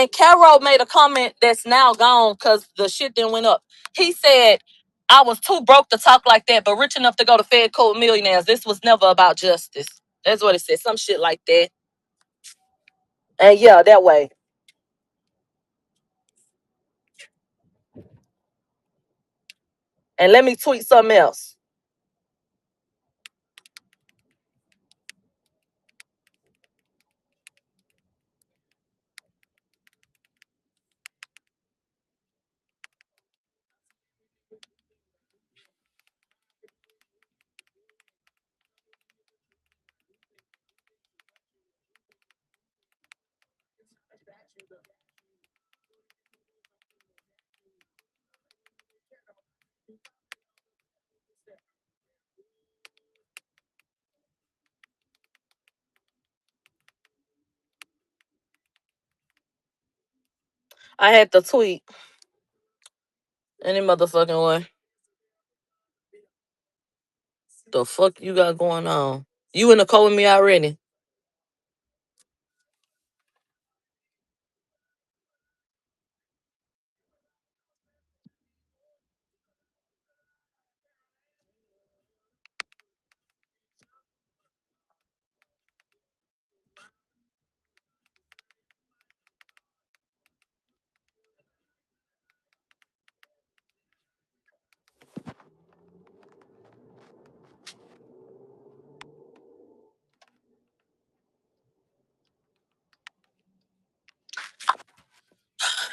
And Caro made a comment that's now gone because the shit then went up. He said, I was too broke to talk like that, but rich enough to go to Fed Code Millionaires. This was never about justice. That's what it said. Some shit like that. And yeah, that way. And let me tweet something else. I had to tweet any motherfucking way. The fuck you got going on? You in the code with me already?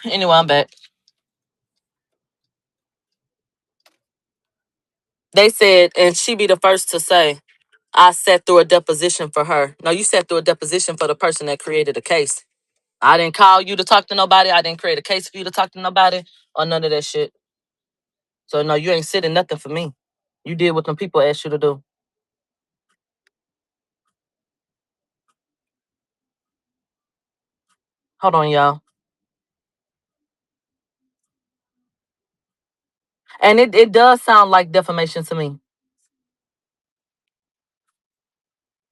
Anyway, I'm back. They said, and she be the first to say, I sat through a deposition for her. No, you sat through a deposition for the person that created the case. I didn't call you to talk to nobody. I didn't create a case for you to talk to nobody or none of that shit. So no, you ain't sitting nothing for me. You did what them people asked you to do. Hold on, y'all. And it does sound like defamation to me.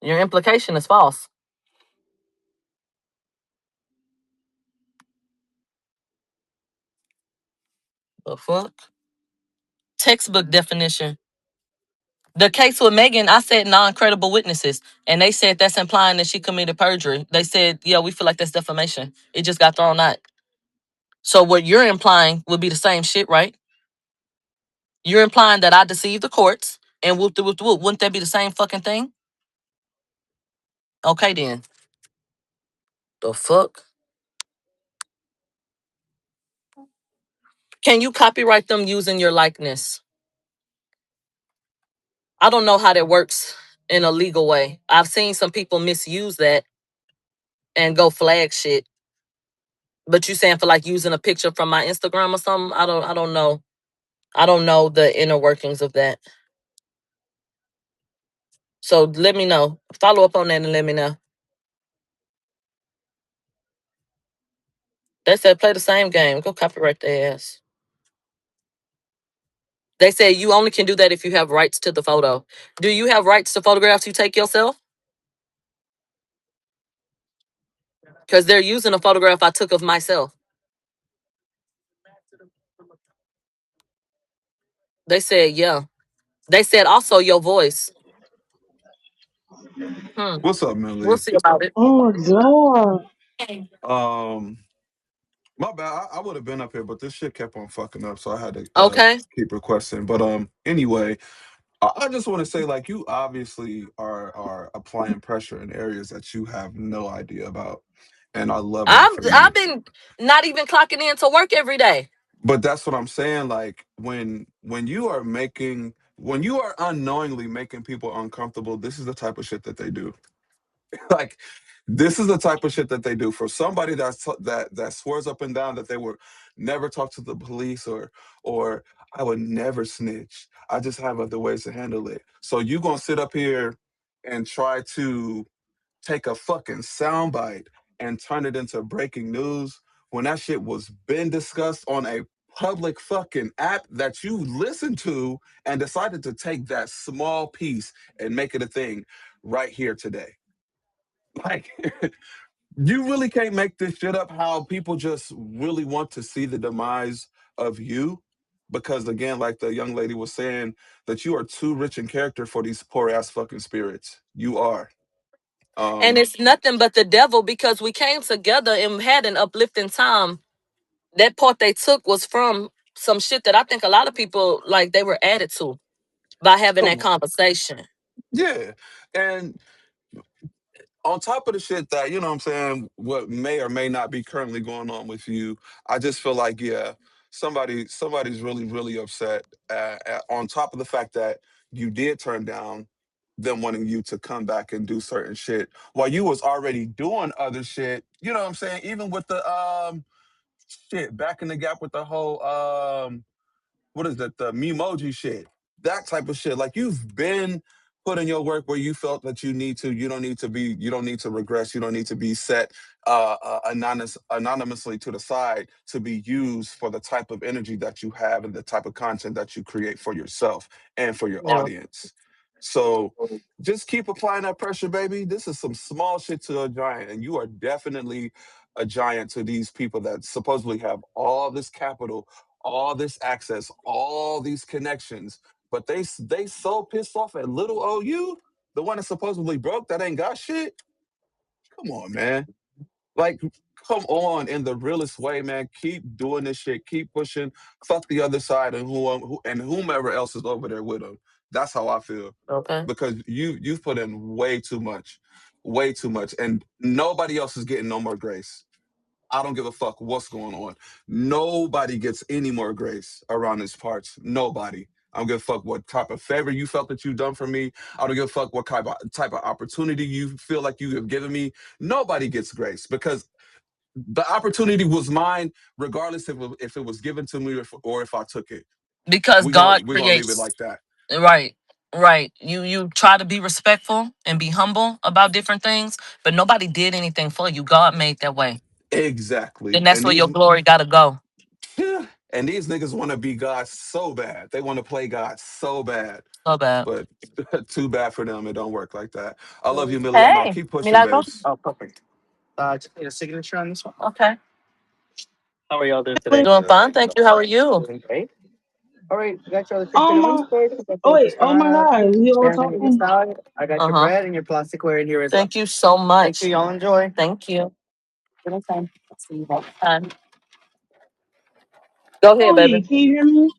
Your implication is false. The fuck? Textbook definition. The case with Megan, I said non-credible witnesses. And they said that's implying that she committed perjury. They said, yeah, we feel like that's defamation. It just got thrown out. So what you're implying would be the same shit, right? You're implying that I deceived the courts and whoop de whoop de whoop. Wouldn't that be the same fucking thing? Okay then. The fuck? Can you copyright them using your likeness? I don't know how that works in a legal way. I've seen some people misuse that and go flag shit. But you saying for like using a picture from my Instagram or something? I don't know. I don't know the inner workings of that. So let me know. Follow up on that and let me know. They said play the same game. Go copyright their ass. They say you only can do that if you have rights to the photo. Do you have rights to photographs you take yourself? Because they're using a photograph I took of myself. They said, yeah. They said also your voice. What's up, We'll Millie? see about it. Oh my god. Um, my bad. I would have been up here, but this shit kept on fucking up, so I had to Okay. keep requesting. But anyway, I just want to say, like, you obviously are applying pressure in areas that you have no idea about, and I love that for I've you. been not even clocking in to work every day. But that's what I'm saying. Like, when you are unknowingly making people uncomfortable, this is the type of shit that they do. Like, this is the type of shit that they do. For somebody that swears up and down that they would never talk to the police, or I would never snitch. I just have other ways to handle it. So you gonna sit up here and try to take a fucking soundbite and turn it into breaking news when that shit was been discussed on a public fucking app that you listened to and decided to take that small piece and make it a thing right here today. Like, You really can't make this shit up how people just really want to see the demise of you. Because again, like the young lady was saying, that you are too rich in character for these poor ass fucking spirits. You are. And Um, it's nothing but the devil because we came together and had an uplifting time. That part they took was from some shit that I think a lot of people like they were added to by having that come on. conversation. Yeah. And on top of the shit that, you know what I'm saying, what may or may not be currently going on with you, I just feel like, yeah, somebody's really, really upset. On top of the fact that you did turn down them wanting you to come back and do certain shit while you was already doing other shit, you know what I'm saying? Even with the shit, back in the gap with the whole what is that, the memoji shit, that type of shit. Like you've been putting your work where you felt that you need to. You don't need to regress. You don't need to be set anonymously to the side to be used for the type of energy that you have and the type of content that you create for yourself and for your Yeah. audience. So just keep applying that pressure, baby. This is some small shit to a giant, and you are definitely a giant to these people that supposedly have all this capital, all this access, all these connections, but they so pissed off at little OU, the one that's supposedly broke that ain't got shit. Come on, man. Like, come on in the realest way, man. Keep doing this shit. Keep pushing. Fuck the other side and who and whomever else is over there with them. That's how I feel Okay. because you've put in way too much, and nobody else is getting no more grace. I don't give a fuck what's going on. Nobody gets any more grace around these parts. Nobody. I don't give a fuck what type of favor you felt that you've done for me. I don't give a fuck what type of opportunity you feel like you have given me. Nobody gets grace because the opportunity was mine, regardless if it was given to me or if I took it. Because God We gonna leave it creates. like that. Right. Right. You try to be respectful and be humble about different things, but nobody did anything for you. God made that way. Exactly. And that's where your glory gotta go. And these niggas want to be God so bad. They want to play God so bad. So bad. But too bad for them. It don't work like that. I love you, Millie. I'm out. Hey, Keep pushing, Milagro. babes. Oh, perfect. Just need a signature on this one. Okay. How are y'all doing Doing today? fine, thank you. How are you? Doing great. All right, I got your other Oh chicken wings my, for you. Got oh you with the wait, oh my scrap, God, we all and your talking. salad. I got your Uh-huh. bread and your plasticware in here as well. Thank you so Thank you. much. Y'all enjoy. Thank you. Anytime. See you next time. Go ahead, baby. Tony, can you hear me?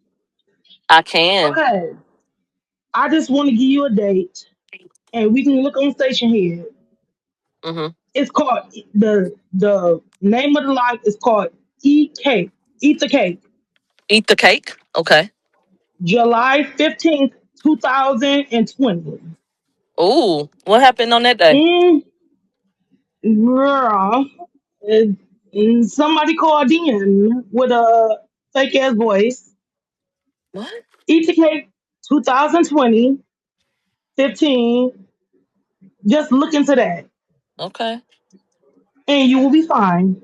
I can. Okay, I just want to give you a date, and we can look on Station Head. Mm-hmm. It's called the name of the live is called Eat Cake, Eat the Cake, Eat the cake. Okay. July 15th, 2020. Ooh, what happened on that day? Mm, girl, somebody called in with a fake ass voice. What? Eat the Cake, 2020, 15. Just look into that, Okay. and you will be fine.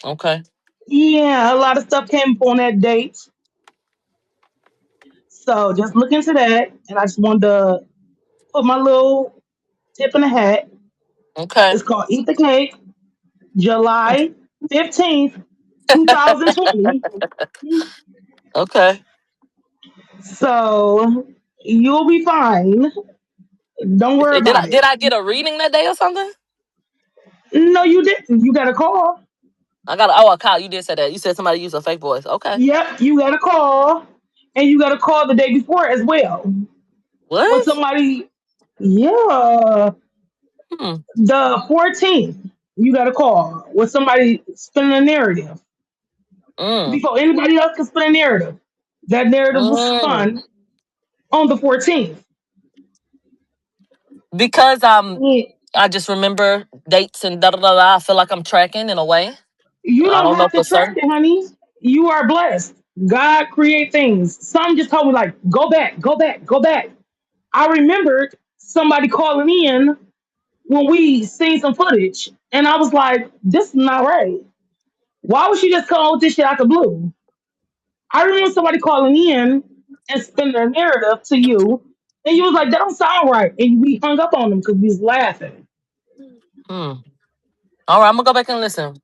Okay. Yeah, a lot of stuff came up on that date, so just look into that. And I just wanted to put my little tip in the hat. Okay. It's called Eat the Cake, July 15th, 2020. Okay. So you'll be fine. Don't worry Did about I it. did I get a reading that day or something? No, you didn't. You got a call. I got a call. You did say that. You said somebody used a fake voice. Okay. Yep, you got a call, and you got a call the day before as well. With What? somebody, yeah, Hmm. the 14th, you got a call with somebody spinning a narrative Mm. before anybody else can spin a narrative. That narrative was Mm. spun on the 14th. Because Yeah. I just remember dates and da da da da. I feel like I'm tracking in a way. You I don't don't know have to for track certain. it, honey. You are blessed. God create things. Some just told me like, go back, go back, go back. I remembered somebody calling in when we seen some footage, and I was like, this is not right. Why would she just come with this shit out the blue? I remember somebody calling in and spinning their narrative to you, and you was like, that don't sound right. And we hung up on them because we was laughing. Hmm. All right, I'm gonna go back and listen.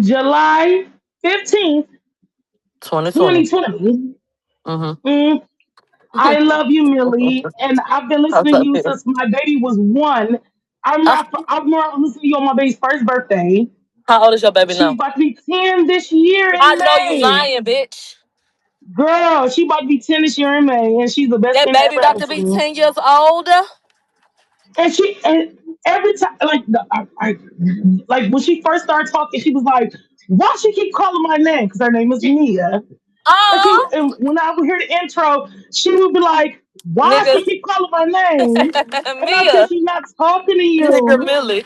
July 15th, 2020. 2020. Mm-hmm. Mm, I love you, Millie, and I've been I listening to love you you. since my baby was one. I, I remember I was listening to you on my baby's first birthday. how old is your baby She's now? about to be 10 this year I in know you May. lying, bitch. Girl, she about to be 10 this year in May, and she's the best That thing that baby ever about happened to to be me. 10 years older. And every time, like when she first started talking, she was like, "Why she keep calling my name?" Because her name is Mia. Oh, And when I would hear the intro, she would be like, "Why she niggas. keep calling my name?" And I said, Mia. "She's not talking to Nigga you." Millie.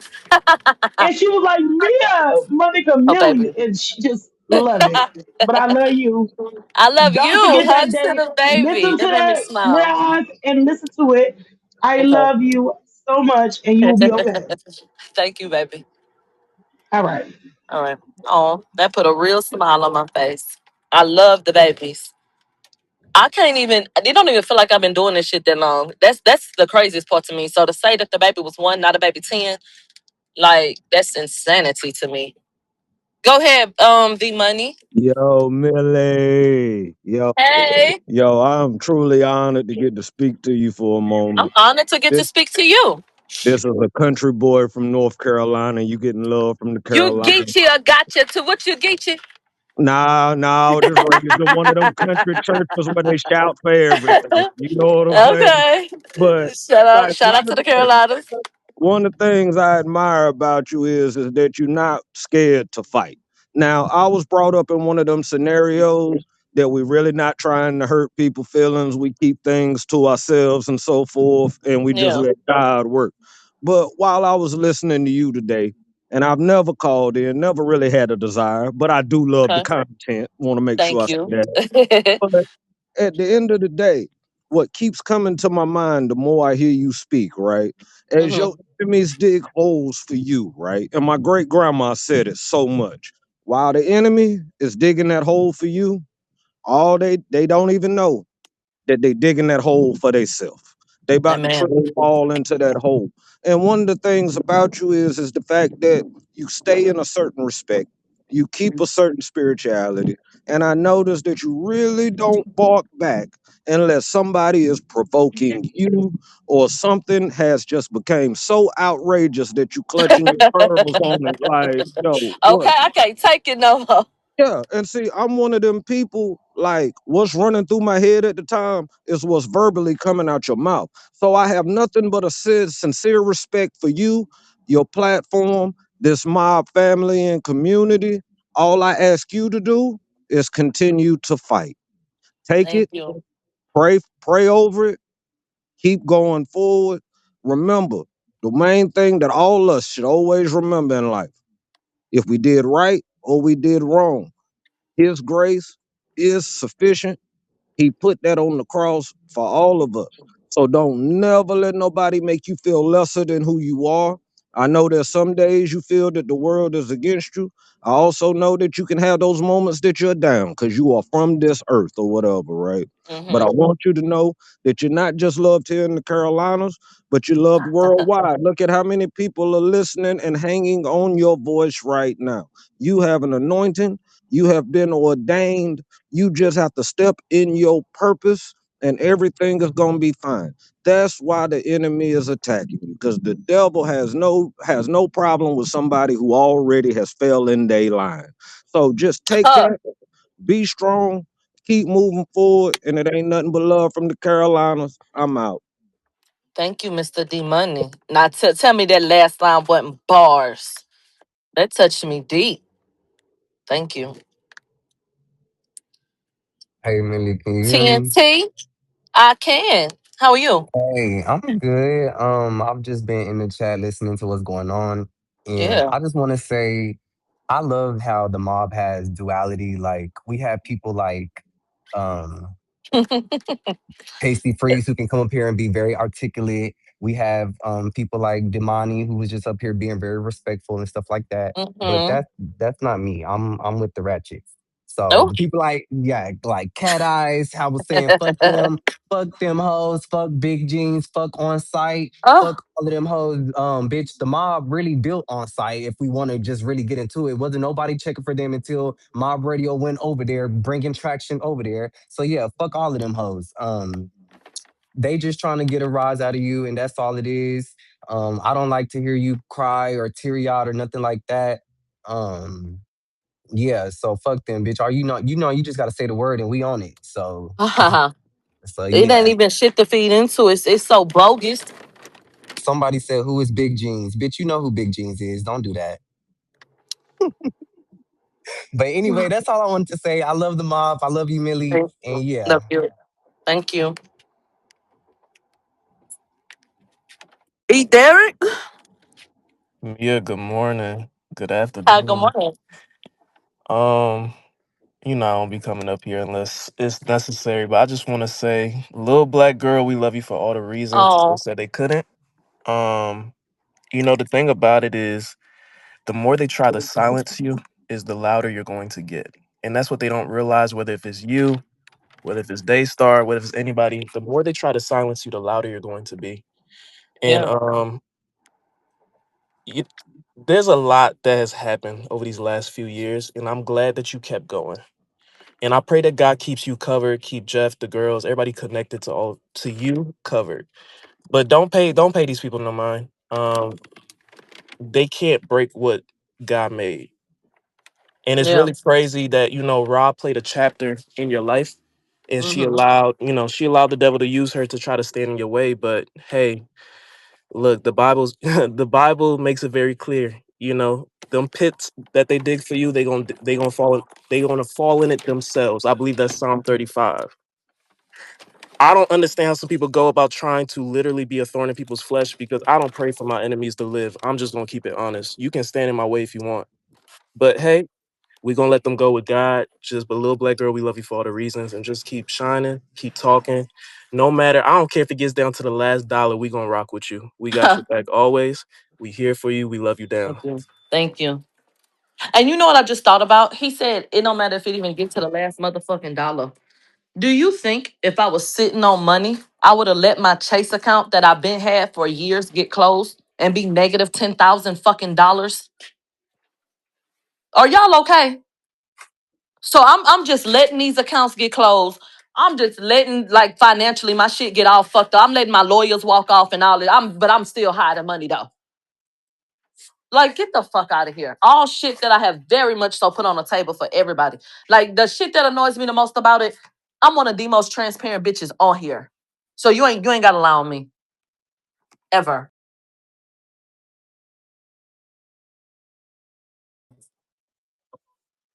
And she was like, "Mia, my nigga Oh, Millie," baby. and she just love it. But I love you. I love you. Don't forget that Hugs to day. the baby. Listen to That made me that smile. Raz and listen to it. I Okay. love you so much, and you will be okay. Thank you, baby. All right. All right. Oh, that put a real smile on my face. I love the babies. I can't even. They don't even feel like I've been doing this shit that long. That's the craziest part to me. So to say that the baby was one, not a baby 10, like that's insanity to me. Go ahead, the money. Yo, Millie. Hey, I'm truly honored to get to speak to you for a I'm moment. honored to get to This speak to you. this is a country boy from North Carolina. You getting love from the You Carolinas. geeky or gotcha to what you geeky. Nah, nah, I was just raised in one of them country churches where they shout for everything. You know what I'm saying? Okay. But Shout out, like shout out to the Carolinas. one of the things I admire about you is that you're not scared to fight. Now, I was brought up in one of them scenarios that we really not trying to hurt people's feelings. We keep things to ourselves and so forth, and we just Yeah. let God work. But while I was listening to you today, and I've never called in, never really had a desire, but I do love the Okay. content. Want to make sure I Thank say you. that. But at the end of the day, what keeps coming to my mind the more I hear you speak, right? As Hmm. your enemies dig holes for you, right? And my great grandma said it so much. While the enemy is digging that hole for you, all they don't even know that they digging that hole for themselves. They about to Amen. truly fall into that hole. And one of the things about you is the fact that you stay in a certain respect, you keep a certain spirituality, and I notice that you really don't bark back unless somebody is provoking you or something has just became so outrageous that you clutching your pearls on it like, yo, Okay, what? I can't take it no more. Yeah, and see, I'm one of them people. Like, what's running through my head at the time is what's verbally coming out your mouth. So I have nothing but a sincere respect for you, your platform, this mob family and community. All I ask you to do is continue to fight. Take Thank it, you. pray over it, keep going forward. Remember, the main thing that all us should always remember in life: if we did right or we did wrong, his grace is sufficient. He put that on the cross for all of us. So don't never let nobody make you feel lesser than who you are. I know there's some days you feel that the world is against you. I also know that you can have those moments that you're down because you are from this earth or whatever, right? But I Hmm. want you to know that you're not just loved here in the Carolinas, but you're loved worldwide. Look at how many people are listening and hanging on your voice right now. You have an anointing, you have been ordained, you just have to step in your purpose and everything is going to be fine. That's why the enemy is attacking you because the devil has no problem with somebody who already has fell in their line. So just take that, be strong, keep moving forward, and it ain't nothing but love from the Carolinas. I'm out. Thank you, Mr. D Money. Now tell me that last line wasn't bars. That touched me deep. Thank you. Hey Millie, can you hear me? TNT, I can. How are you? Hey, I'm good. I've just been in the chat listening to what's going on, and Yeah. I just want to say I love how the mob has duality. Like we have people like um Tasty Freeze who can come up here and be very articulate. We have people like Demani who was just up here being very respectful and stuff like that. But Hmm. that's not me. I'm with the ratchet. So Oh, the people like, yeah, like Cat Eyes, I was saying, fuck them hoes, fuck big jeans, fuck on site, oh, fuck all of them hoes. Bitch, the mob really built on site. If we want to just really get into it, wasn't nobody checking for them until Mob Radio went over there, bringing traction over there. So yeah, fuck all of them hoes. They just trying to get a rise out of you, and that's all it is. I don't like to hear you cry or teary out or nothing like that. Um, yeah, so fuck them, bitch. Are you not? You know, you just gotta say the word, and we on it. So, so it ain't yeah. even shit to feed into. It's so bogus. Somebody said, "Who is Big Jeans?" Bitch, you know who Big Jeans is. Don't do that. But anyway, that's all I wanted to say. I love the mob. I love you, Millie, Thank and you. yeah. Love you. Thank you. E. Derek. Yeah, good morning. Good Hi. Good afternoon. morning. Um, I don't be coming up here unless it's necessary, but I just want to say, little black girl, we love you for all the reasons they Oh, said they couldn't. Um, the thing about it is the more they try to silence you, is the louder you're going to get. And that's what they don't realize, whether if it's you, whether if it's Daystar, whether if it's anybody, the more they try to silence you, the louder you're going to be. And yeah. you, there's a lot that has happened over these last few years, and I'm glad that you kept going. And I pray that God keeps you covered, keep Jeff, the girls, everybody connected to you covered. But don't pay these people no mind. They can't break what God made. And it's Yeah. really crazy that Rob played a chapter in your life, and she Mm-hmm. allowed the devil to use her to try to stand in your way. But hey, look, the Bible's the Bible makes it very clear. Them pits that they dig for you, they gonna fall in it themselves. I believe that's Psalm 35. I don't understand how some people go about trying to literally be a thorn in people's flesh, because I don't pray for my enemies to live. I'm just gonna keep it honest. You can stand in my way if you want, but hey, we're gonna let them go with God. Just, but little black girl, we love you for all the reasons, and just keep shining, keep talking. No matter, I don't care if it gets down to the last dollar, we gonna rock with you. We got your back always. We here for you. We love you down. Thank you. Thank you. And you know what I just thought about? He said it don't matter if it even get to the last motherfucking dollar. Do you think if I was sitting on money, I would have let my Chase account that I've been had for years get closed and be negative 10,000 fucking dollars? Are y'all okay? So I'm just letting these accounts get closed. I'm just letting like financially my shit get all fucked up. I'm letting my lawyers walk off and all that. But I'm still hiding money though. Like, get the fuck out of here. All shit that I have very much so put on the table for everybody. Like, the shit that annoys me the most about it, I'm one of the most transparent bitches on here. So you ain't gotta lie on me. Ever.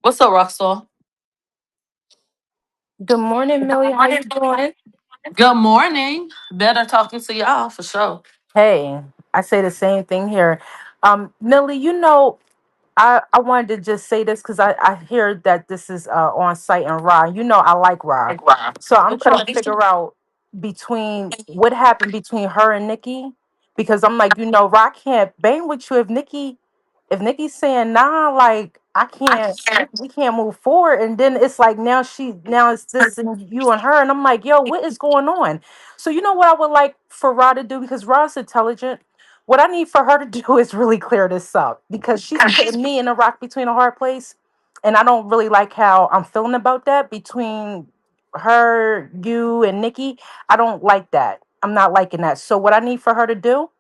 What's up, Rockstar? Good morning, Millie. How you doing? Good morning. Better talking to y'all for sure. Hey, I say the same thing here. Millie, I wanted to just say this because I hear that this is on site and Rah. I like Rah. So I'm trying to Okay. figure out between what happened between her and Nikki. Because I'm like, Rah can't bang with you if Nikki's saying nah, like I can't we can't move forward. And then it's like now it's this and you and her. And I'm like, yo, what is going on? So you know what I would like for Rah to do, because Rah's intelligent. What I need for her to do is really clear this up, because she's putting me in a rock between a hard place. And I don't really like how I'm feeling about that between her, you, and Nikki. I don't like that. I'm not liking that. So what I need for her to do,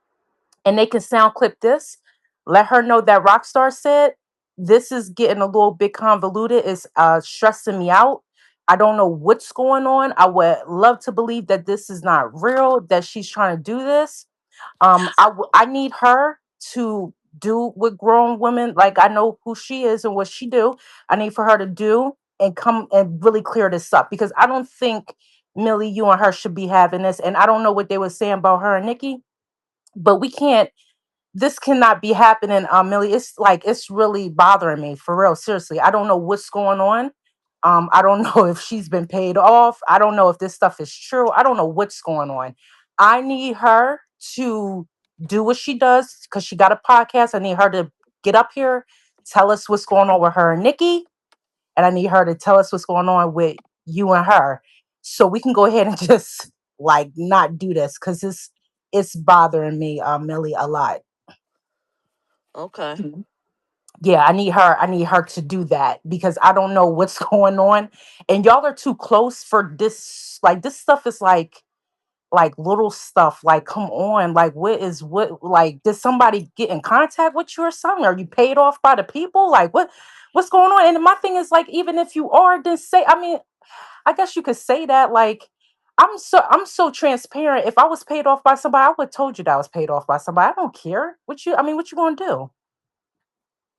and they can sound clip this, let her know that Rockstar said this is getting a little bit convoluted. It's stressing me out. I don't know what's going on. I would love to believe that this is not real, that she's trying to do this. I need her to do with grown women. Like, I know who she is and what she do. I need for her to do and come and really clear this up, because I don't think, Millie, you and her should be having this. And I don't know what they were saying about her and Nikki, but we can't, this cannot be happening, Millie. It's like, it's really bothering me for real. Seriously, I don't know what's going on. I don't know if she's been paid off. I don't know if this stuff is true. I don't know what's going on. I need her to do what she does, because she got a podcast. I need her to get up here, tell us what's going on with her and Nikki, and I need her to tell us what's going on with you and her, so we can go ahead and just like not do this because it's bothering me, Millie, a lot. Okay. Yeah, I need her to do that because I don't know what's going on, and y'all are too close for this. Like this stuff is like little stuff. Like, come on, like what, like, did somebody get in contact with you or something? Are you paid off by the people? Like what's going on? And my thing is, like, even if you are, then say, I mean, I guess you could say that. Like, I'm so transparent. If I was paid off by somebody, I would have told you that I was paid off by somebody. I don't care what you, I mean, what you gonna do?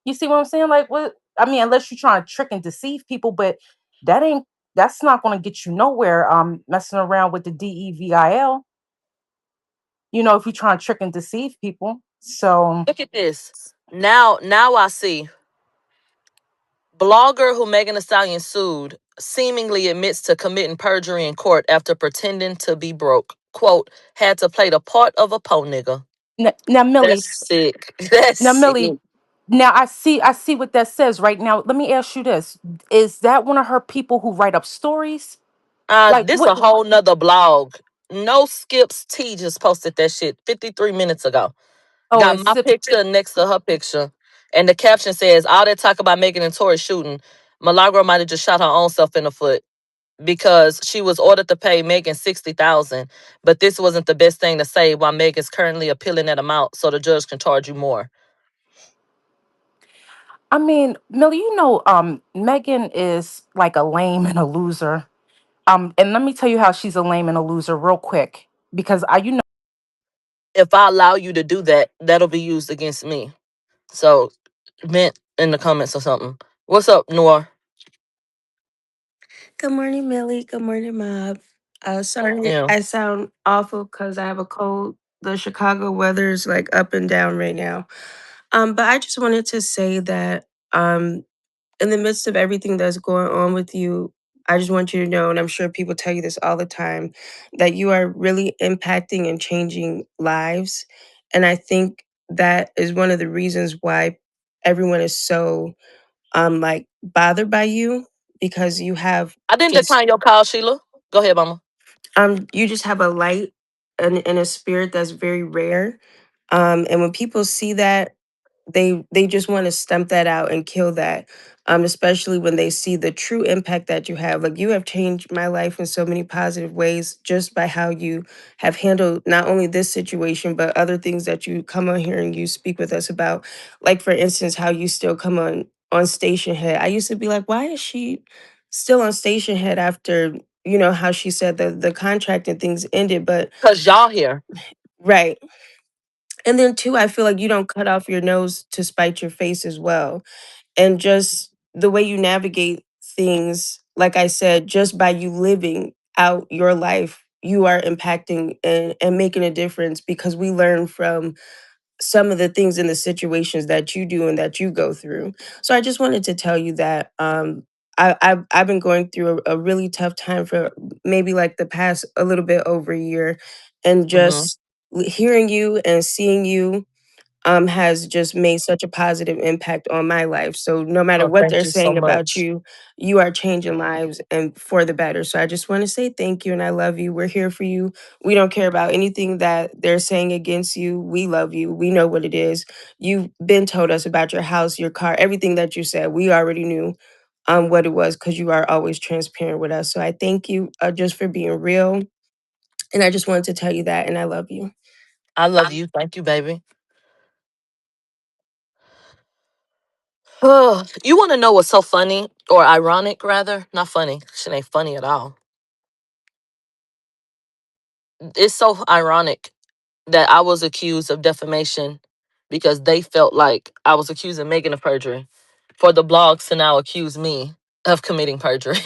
You see what I'm saying? Like, what, I mean, unless you're trying to trick and deceive people, but that ain't, that's not gonna get you nowhere, messing around with the DEVIL, if you try and trick and deceive people. So Look at this. Now I see. Blogger who Megan Thee Stallion sued seemingly admits to committing perjury in court after pretending to be broke. Quote, had to play the part of a po nigga. now Millie, That's sick. That's now sick. Millie, now I see what that says right now. Let me ask you this. Is that one of her people who write up stories? Like This what? a whole nother blog. No Skips T just posted that shit 53 minutes ago. Oh, Got it's my picture next to her picture. And the caption says, all that talk about Megan and Tory shooting, Milagro might have just shot her own self in the foot because she was ordered to pay Megan 60,000, but this wasn't the best thing to say while Megan's currently appealing that amount so the judge can charge you more. I mean, Millie, Megan is like a lame and a loser. And let me tell you how she's a lame and a loser real quick. Because If I allow you to do that, that'll be used against me. So, vent in the comments or something. What's up, Noir? Good morning, Millie. Good morning, Mob. Sorry, Yeah. I sound awful because I have a cold. The Chicago weather is like up and down right now. But I just wanted to say that in the midst of everything that's going on with you, I just want you to know, and I'm sure people tell you this all the time, that you are really impacting and changing lives. And I think that is one of the reasons why everyone is so like bothered by you because you have I didn't just decline your call, Sheila. Go ahead, mama. you just have a light and a spirit that's very rare. And when people see that, they just want to stump that out and kill that. Especially when they see the true impact that you have. Like you have changed my life in so many positive ways just by how you have handled not only this situation but other things that you come on here and you speak with us about. Like for instance, how you still come on Station Head. I used to be like, why is she still on Station Head after how she said the contract and things ended? But Because y'all here. right. And then two, I feel like you don't cut off your nose to spite your face as well. And just the way you navigate things, like I said, just by you living out your life, you are impacting and making a difference because we learn from some of the things in the situations that you do and that you go through. So I just wanted to tell you that I've been going through a really tough time for maybe like the past a little bit over a year, and Hmm. just hearing you and seeing you has just made such a positive impact on my life. So no matter Oh, what thank they're you so saying about much. you, you are changing lives and for the better. So I just want to say thank you and I love you. We're here for you. We don't care about anything that they're saying against you. We love you. We know what it is. You've been told us about your house, your car, everything that you said. We already knew what it was because you are always transparent with us. So I thank you just for being real. And I just wanted to tell you that and I love you. I love you. Thank you, baby. You want to know what's so funny or ironic, rather? Not funny. Shit ain't funny at all. It's so ironic that I was accused of defamation because they felt like I was accusing Megan of perjury for the blogs to now accuse me of committing perjury.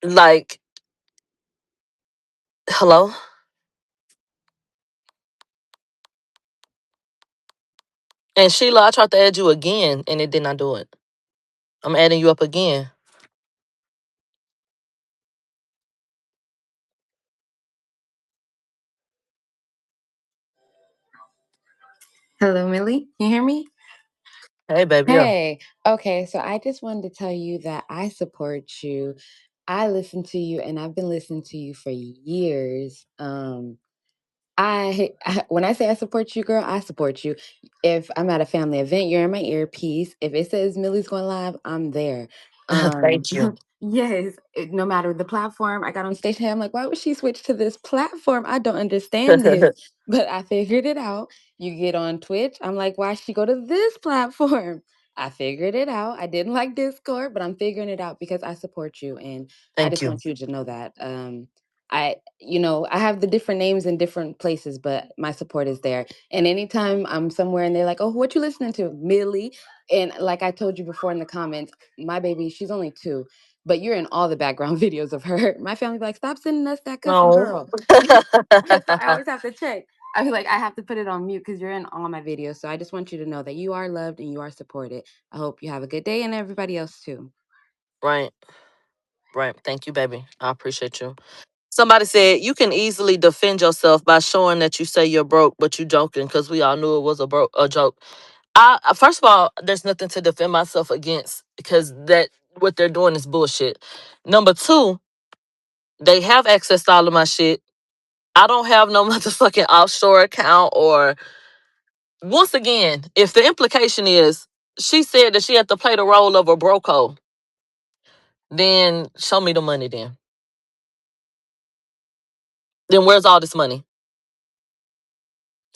Like, hello? And Sheila, I tried to add you again and it did not do it. I'm adding you up again. Hello, Millie. Can you hear me? Hey, baby. Yeah. Hey, okay, so I just wanted to tell you that I support you. I listen to you and I've been listening to you for years. When I say I support you, girl, I support you. If I'm at a family event, you're in my earpiece. If it says Millie's going live, I'm there. Thank you. Yes, no matter the platform, I got on stage. I'm like, why would she switch to this platform? I don't understand this, but I figured it out. You get on Twitch. I'm like, why she go to this platform? I figured it out. I didn't like Discord, but I'm figuring it out because I support you, and I Thank just you. want you to know that. I have the different names in different places, but my support is there. And anytime I'm somewhere and they're like, "Oh, what you listening to?" Millie, and like I told you before in the comments, my baby, she's only 2, but you're in all the background videos of her. My family be like, "Stop sending us that cussing No. girl." So I always have to check. I feel like I have to put it on mute because you're in all my videos. So I just want you to know that you are loved and you are supported. I hope you have a good day and everybody else too. Right. Right. Thank you, baby. I appreciate you. Somebody said you can easily defend yourself by showing that you say you're broke, but you joking because we all knew it was a joke. First of all, there's nothing to defend myself against because that what they're doing is bullshit. Number two, they have access to all of my shit. I don't have no motherfucking offshore account or once again, if the implication is she said that she had to play the role of a broco, then show me the money then. Then where's all this money?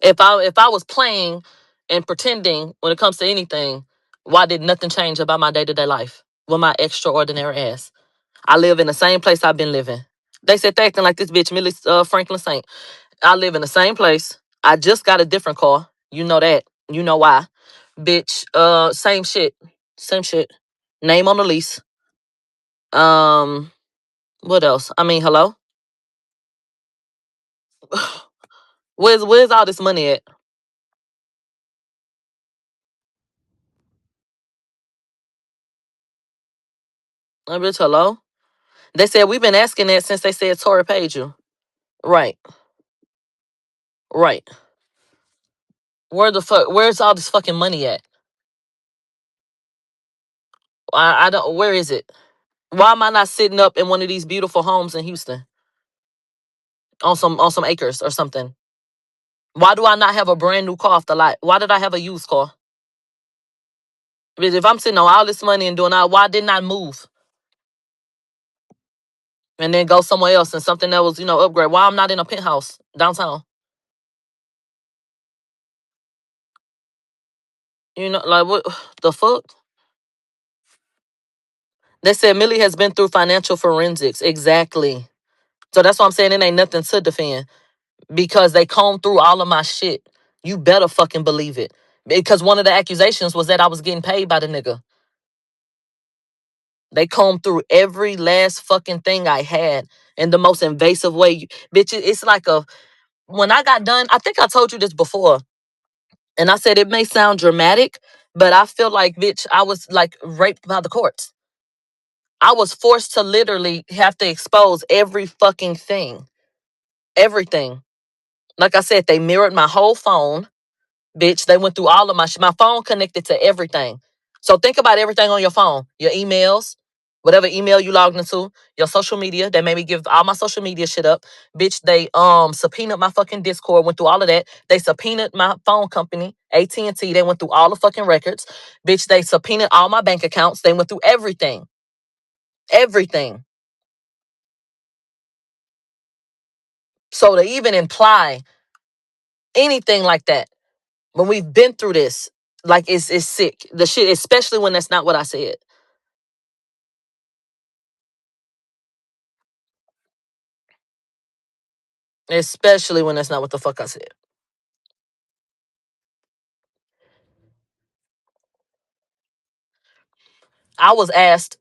If I was playing and pretending when it comes to anything, why did nothing change about my day-to-day life with my extraordinary ass? I live in the same place I've been living. They said they acting like this bitch Millie Franklin Saint. I live in the same place. I just got a different car. You know that. You know why. Bitch, same shit. Same shit. Name on the lease. Um, what else? I mean, hello? Where's all this money at? Bitch, hello? They said we've been asking that since they said Tori paid you. Right, right. Where's all this fucking money at? I don't where is it? Why am I not sitting up in one of these beautiful homes in Houston? On some acres or something? Why do I not have a brand new car off the lot? Why did I have a used car? Because if I'm sitting on all this money and doing all, why didn't I move and then go somewhere else and something that was, upgrade? Why I'm not in a penthouse downtown? Like what the fuck? They said Millie has been through financial forensics. Exactly. So that's why I'm saying it ain't nothing to defend because they combed through all of my shit. You better fucking believe it. Because one of the accusations was that I was getting paid by the nigga. They combed through every last fucking thing I had in the most invasive way. Bitch, it's like when I got done, I think I told you this before, and I said it may sound dramatic, but I feel like, bitch, I was like raped by the courts. I was forced to literally have to expose every fucking thing. Everything. Like I said, they mirrored my whole phone. Bitch, they went through all of my phone connected to everything. So think about everything on your phone. Your emails, whatever email you logged into, your social media. They made me give all my social media shit up. Bitch, they subpoenaed my fucking Discord, went through all of that. They subpoenaed my phone company, AT&T. They went through all the fucking records. Bitch, they subpoenaed all my bank accounts. They went through everything. Everything. So to even imply anything like that, when we've been through this, like it's sick. The shit, especially when that's not what I said. Especially when that's not what the fuck I said. I was asked,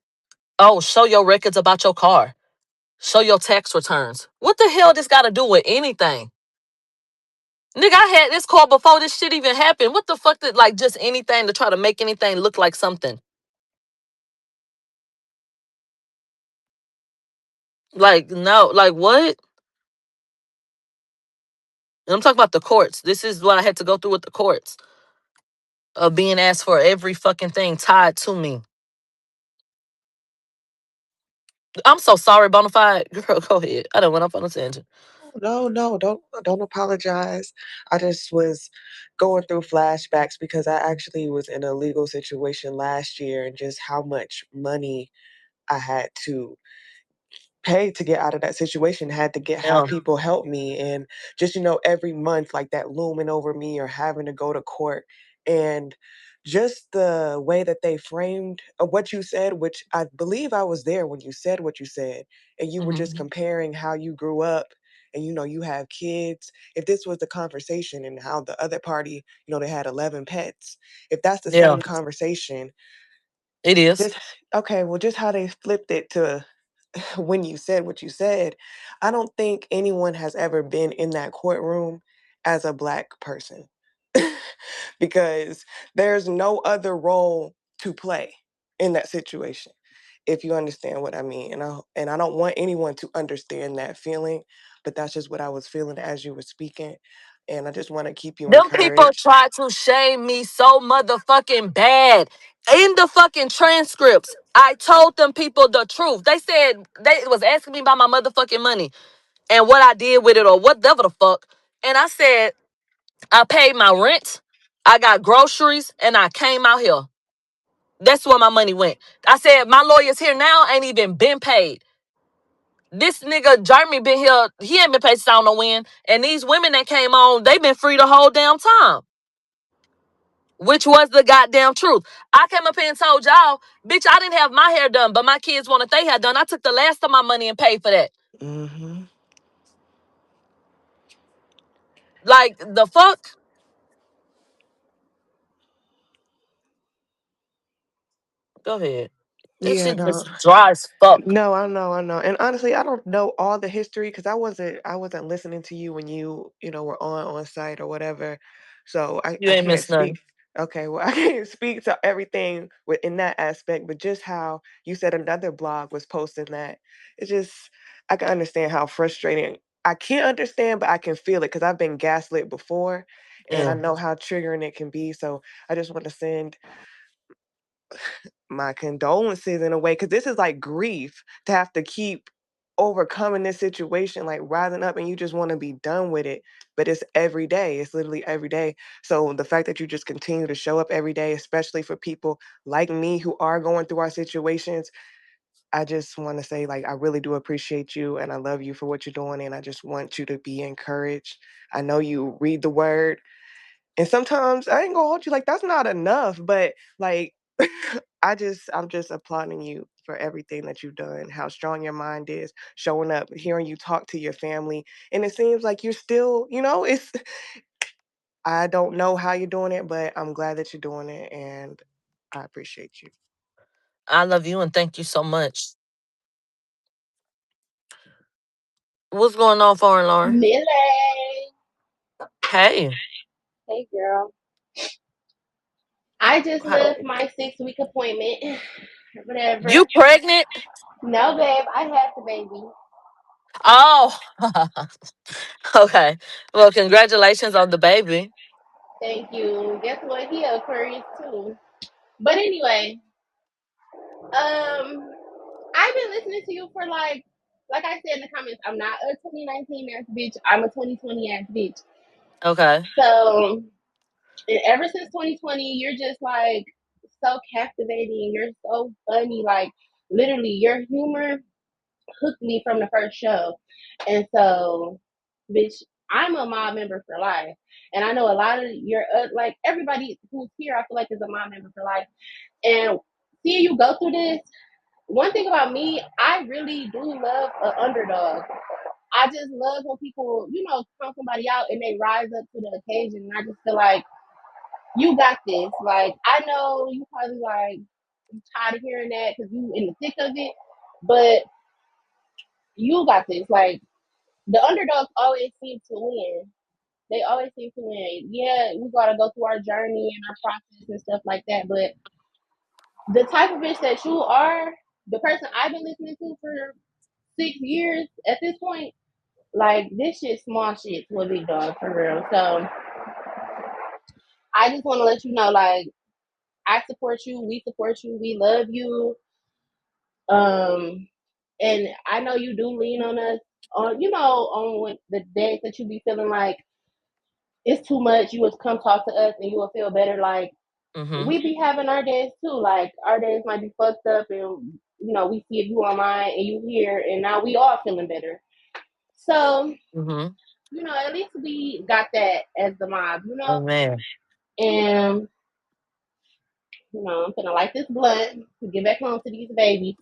oh, show your records about your car. Show your tax returns. What the hell this got to do with anything? Nigga, I had this car before this shit even happened. What the fuck did, like, just anything to try to make anything look like something? Like, no, like, what? And I'm talking about the courts. This is what I had to go through with the courts. of being asked for every fucking thing tied to me. I'm so sorry, Bonafide. Girl, go ahead. I done went off on a tangent. No, no, don't apologize. I just was going through flashbacks because I actually was in a legal situation last year and just how much money I had to pay to get out of that situation, had to get have Yeah. people help me, and just every month like that looming over me or having to go to court, and just the way that they framed what you said, which I believe I was there when you said what you said, and you were just Mhm. comparing how you grew up, and you have kids. If this was the conversation and how the other party, they had 11 pets, if that's the Yeah, same conversation, it is. just okay, well, just how they flipped it to when you said what you said, I don't think anyone has ever been in that courtroom as a Black person because there's no other role to play in that situation, if you understand what I mean. And I don't want anyone to understand that feeling, but that's just what I was feeling as you were speaking. And I just want to keep you Them people encouraged. try to shame me so motherfucking bad. In the fucking transcripts, I told them people the truth. They said they was asking me about my motherfucking money and what I did with it or whatever the fuck. And I said, I paid my rent, I got groceries, and I came out here. That's where my money went. I said, my lawyers here now ain't even been paid. This nigga Jeremy been here, he ain't been paid since I don't know when. And these women that came on, they been free the whole damn time. Which was the goddamn truth. I came up here and told y'all, bitch, I didn't have my hair done, but my kids wanted their hair done. I took the last of my money and paid for that. Hmm. Like, the fuck? Go ahead. That Yeah, shit no. just dry as fuck. No, I know. And honestly, I don't know all the history because I wasn't listening to you when you were on site or whatever. So I, You I ain't can't missed nothing. speak. Okay, well, I can't speak to everything in that aspect, but just how you said another blog was posting that. It's just I can understand how frustrating. I can't understand, but I can feel it because I've been gaslit before and I Yeah. know how triggering it can be. So I just want to send my condolences in a way because this is like grief to have to keep overcoming this situation, like rising up and you just want to be done with it, but it's every day, it's literally every day. So the fact that you just continue to show up every day, especially for people like me who are going through our situations, I just want to say, like, I really do appreciate you and I love you for what you're doing, and I just want you to be encouraged. I know you read the word, and sometimes I ain't gonna hold you, like, that's not enough, but like I'm just applauding you for everything that you've done, how strong your mind is, showing up, hearing you talk to your family. And it seems like you're still, it's I don't know how you're doing it, but I'm glad that you're doing it and I appreciate you. I love you and thank you so much. What's going on, Foreign Lauren? Millie. Hey. Hey, girl. I just How- left my 6 week appointment. Whatever. You pregnant? No, babe, I had the baby. Oh. Okay. Well, congratulations on the baby. Thank you. Guess what? He Aquarius too. But anyway, I've been listening to you for like I said in the comments, I'm not a 2019 ass bitch. I'm a 2020 ass bitch. Okay. So, and ever since 2020, you're just like so captivating. You're so funny. Like, literally, your humor hooked me from the first show. And so, bitch, I'm a mob member for life. And I know a lot of your, like, everybody who's here, I feel like is a mob member for life. And seeing you go through this, one thing about me, I really do love an underdog. I just love when people, call somebody out and they rise up to the occasion. And I just feel like, you got this. Like, I know you probably like, you tired of hearing that because you in the thick of it, but you got this. Like, the underdogs always seem to win. They always seem to win. Yeah, we gotta go through our journey and our process and stuff like that. But the type of bitch that you are, the person I've been listening to for 6 years at this point, like this shit small shit to a big dog for real. So I just want to let you know, like, I support you. We support you. We love you. Um, and I know you do lean on us on, on when the days that you be feeling like it's too much. You would come talk to us and you will feel better. Like, Mm-hmm. we be having our days too. Like, our days might be fucked up, and we see you online and you here, and now we all feeling better. So, Mm-hmm. at least we got that as the mob. Amen. And I'm gonna light this blunt to get back home to these babies.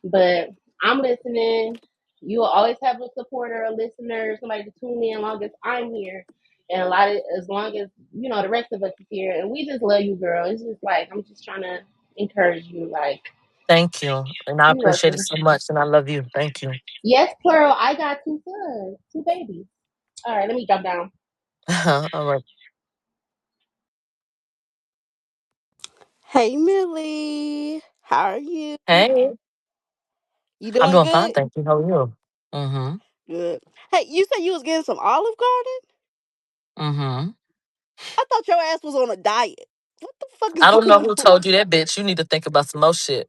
But I'm listening. You will always have a supporter, a listener, somebody to tune in as long as I'm here. And as long as, the rest of us is here. And we just love you, girl. It's just like, I'm just trying to encourage you. Like, Thank you. And I you appreciate it welcome. so much. And I love you. Thank you. Yes, plural. I got two sons, two babies. All right, let me drop down. All right. Hey Millie, how are you? Hey. You I'm doing doing fine, good? thank you. How are you? Mm-hmm. Good. Hey, you said you was getting some Olive Garden? Mm-hmm. I thought your ass was on a diet. What the fuck is I don't know going who on? told you that, bitch. You need to think about some more shit.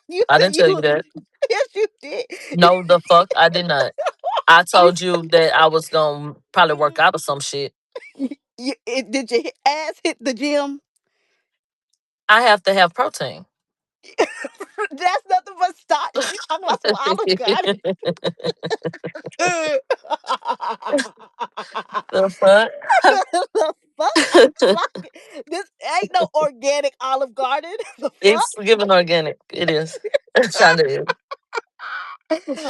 You I said didn't you tell you was. that. Yes, you did. No, the fuck, I did not. I You, told you that I was gonna probably work out or some shit. did your ass hit the gym? I have to have protein. That's nothing but stock. You talking about some Olive Garden? The fuck? The fuck? I'm fucking. This ain't no organic Olive Garden. The fuck? It's given organic. It is. It kind of is.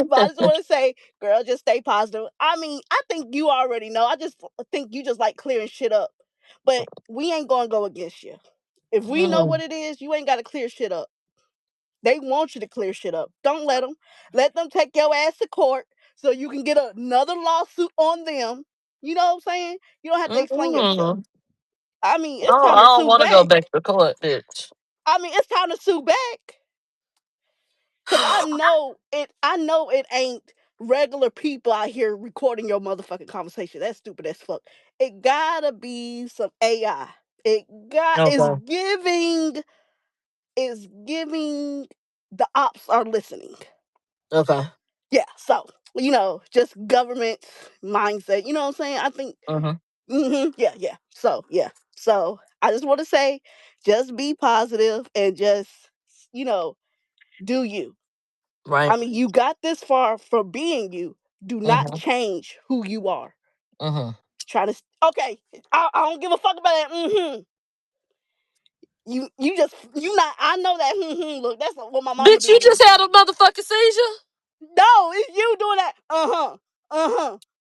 But I just want to say, girl, just stay positive. I mean, I think you already know. I just think you just like clearing shit up. But we ain't gonna go against you. If we know Mhm. what it is, you ain't got to clear shit up. They want you to clear shit up. Don't let them. Let them take your ass to court so you can get another lawsuit on them. You know what I'm saying? You don't have to explain yourself. Mm-mm. I mean, I it's don't, time I to don't sue want to go back. back to court, bitch. I mean, it's time to sue back. Cause I know it ain't regular people out here recording your motherfucking conversation. That's stupid as fuck. It gotta be some AI. It got Okay. is giving the ops are listening. Okay. Yeah, so just government mindset. You know what I'm saying? I think Mm-hmm. yeah, yeah. So yeah. So I just want to say, just be positive and just, you know, do you. Right. I mean, you got this far from being you. Do not Mm-hmm. change who you are. Mm-hmm. Try to okay. I don't give a fuck about that. You just you not. I know that look. That's what my mama Bitch, do you to me. just had a motherfucking seizure? No, it's you doing that.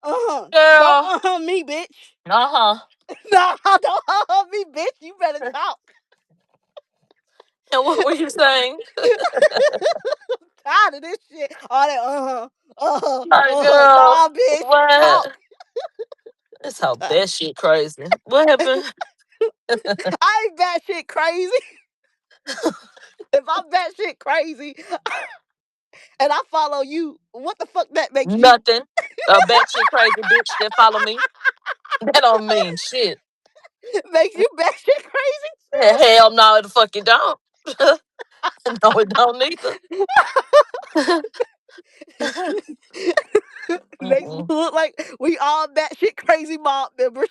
Don't Girl. me, bitch. Uh-huh. No, don't me, bitch. You better talk. And what were you saying? Tired of this shit. All that Like, girl, Nah, bitch. what? Talk. That's how that shit crazy. What happened? I ain't batshit crazy. If I'm batshit crazy and I follow you, what the fuck that makes you? Nothing. A batshit crazy bitch that follow me. That don't mean shit. Makes you batshit crazy? Hell no, the fuck it don't. No, it don't either. Makes me Mm-mm. look like we all batshit crazy mob members.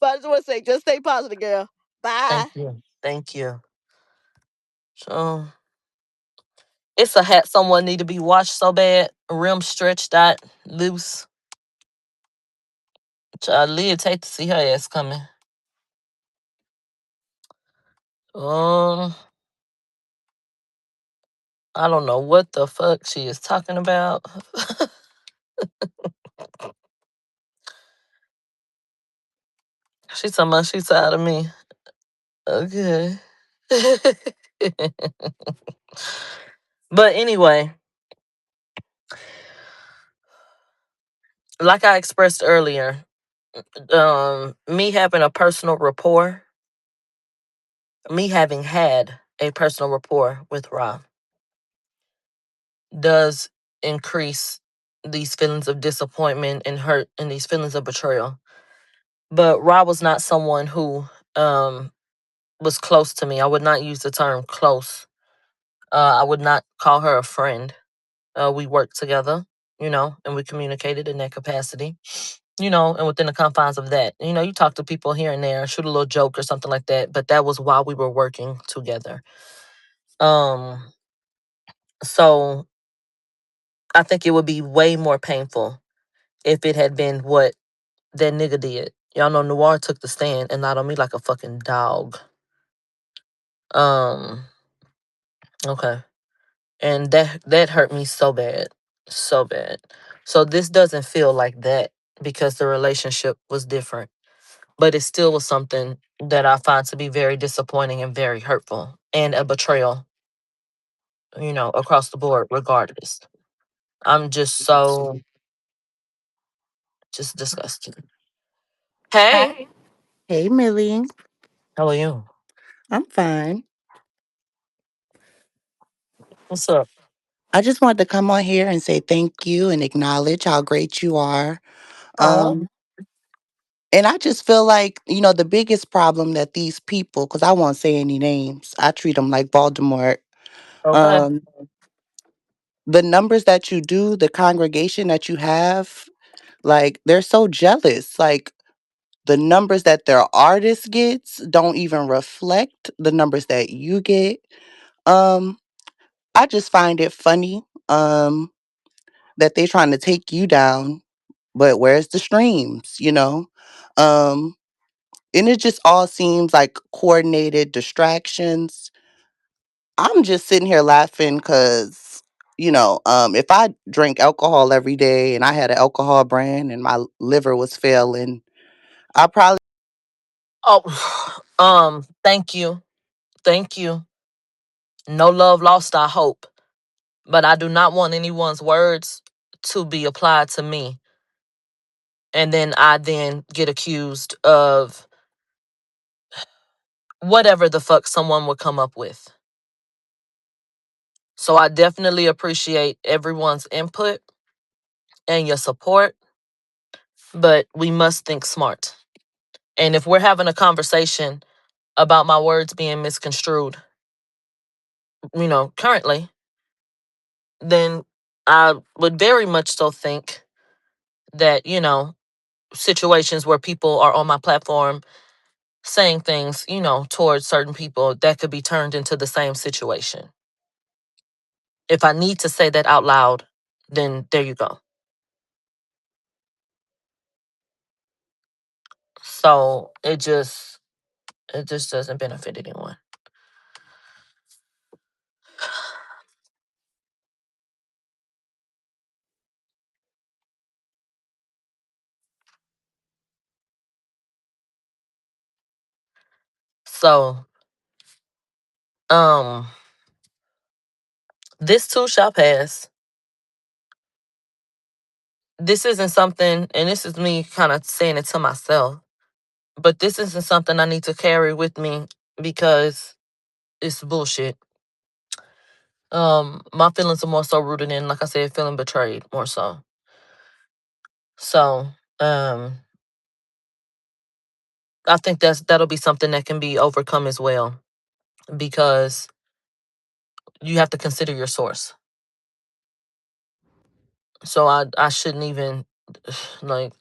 But I just want to say, just stay positive, girl. Thank Bye. you. Thank you. So it's a hat someone need to be washed so bad. Rim stretched out, loose. Leah take to see her ass coming. Um, I don't know what the fuck she is talking about. She talking about she tired of me. Okay. But anyway, like I expressed earlier, me having a personal rapport, me having had a personal rapport with Rob does increase these feelings of disappointment and hurt and these feelings of betrayal. But Ra was not someone who um was close to me. I would not use the term close. I would not call her a friend. We worked together, and we communicated in that capacity, and within the confines of that. You talk to people here and there, shoot a little joke or something like that, but that was while we were working together. Um, so I think it would be way more painful if it had been what that nigga did. Y'all know Noir took the stand and lied on me like a fucking dog. Um, okay. And that hurt me so bad. So bad. So this doesn't feel like that because the relationship was different. But it still was something that I find to be very disappointing and very hurtful and a betrayal, across the board, regardless. I'm just so just disgusted. Hey, Hey. Hey, Millie. how are you? I'm fine. What's up? I just wanted to come on here and say thank you and acknowledge how great you are. Oh, Um, and I just feel like, the biggest problem that these people, because I won't say any names, I treat them like Voldemort. okay. Um, the numbers that you do, the congregation that you have, like, they're so jealous. Like, the numbers that their artist gets don't even reflect the numbers that you get. Um, I just find it funny. That they trying to take you down, but where's the streams? Um, and it just all seems like coordinated distractions. I'm just sitting here laughing because, if I drink alcohol every day and I had an alcohol brand and my liver was failing, I probably Oh, thank you. Thank you. No love lost, I hope. But I do not want anyone's words to be applied to me. And then I then get accused of whatever the fuck someone would come up with. So I definitely appreciate everyone's input and your support, but we must think smart. And if we're having a conversation about my words being misconstrued, currently, then I would very much so think that, situations where people are on my platform saying things, towards certain people that could be turned into the same situation. If I need to say that out loud, then there you go. So it just doesn't benefit anyone. So um this too shall pass. This isn't something, and this is me kind of saying it to myself, but this isn't something I need to carry with me because it's bullshit. My feelings are more so rooted in, like I said, feeling betrayed more so. So um I think that'll be something that can be overcome as well, because you have to consider your source. So I shouldn't even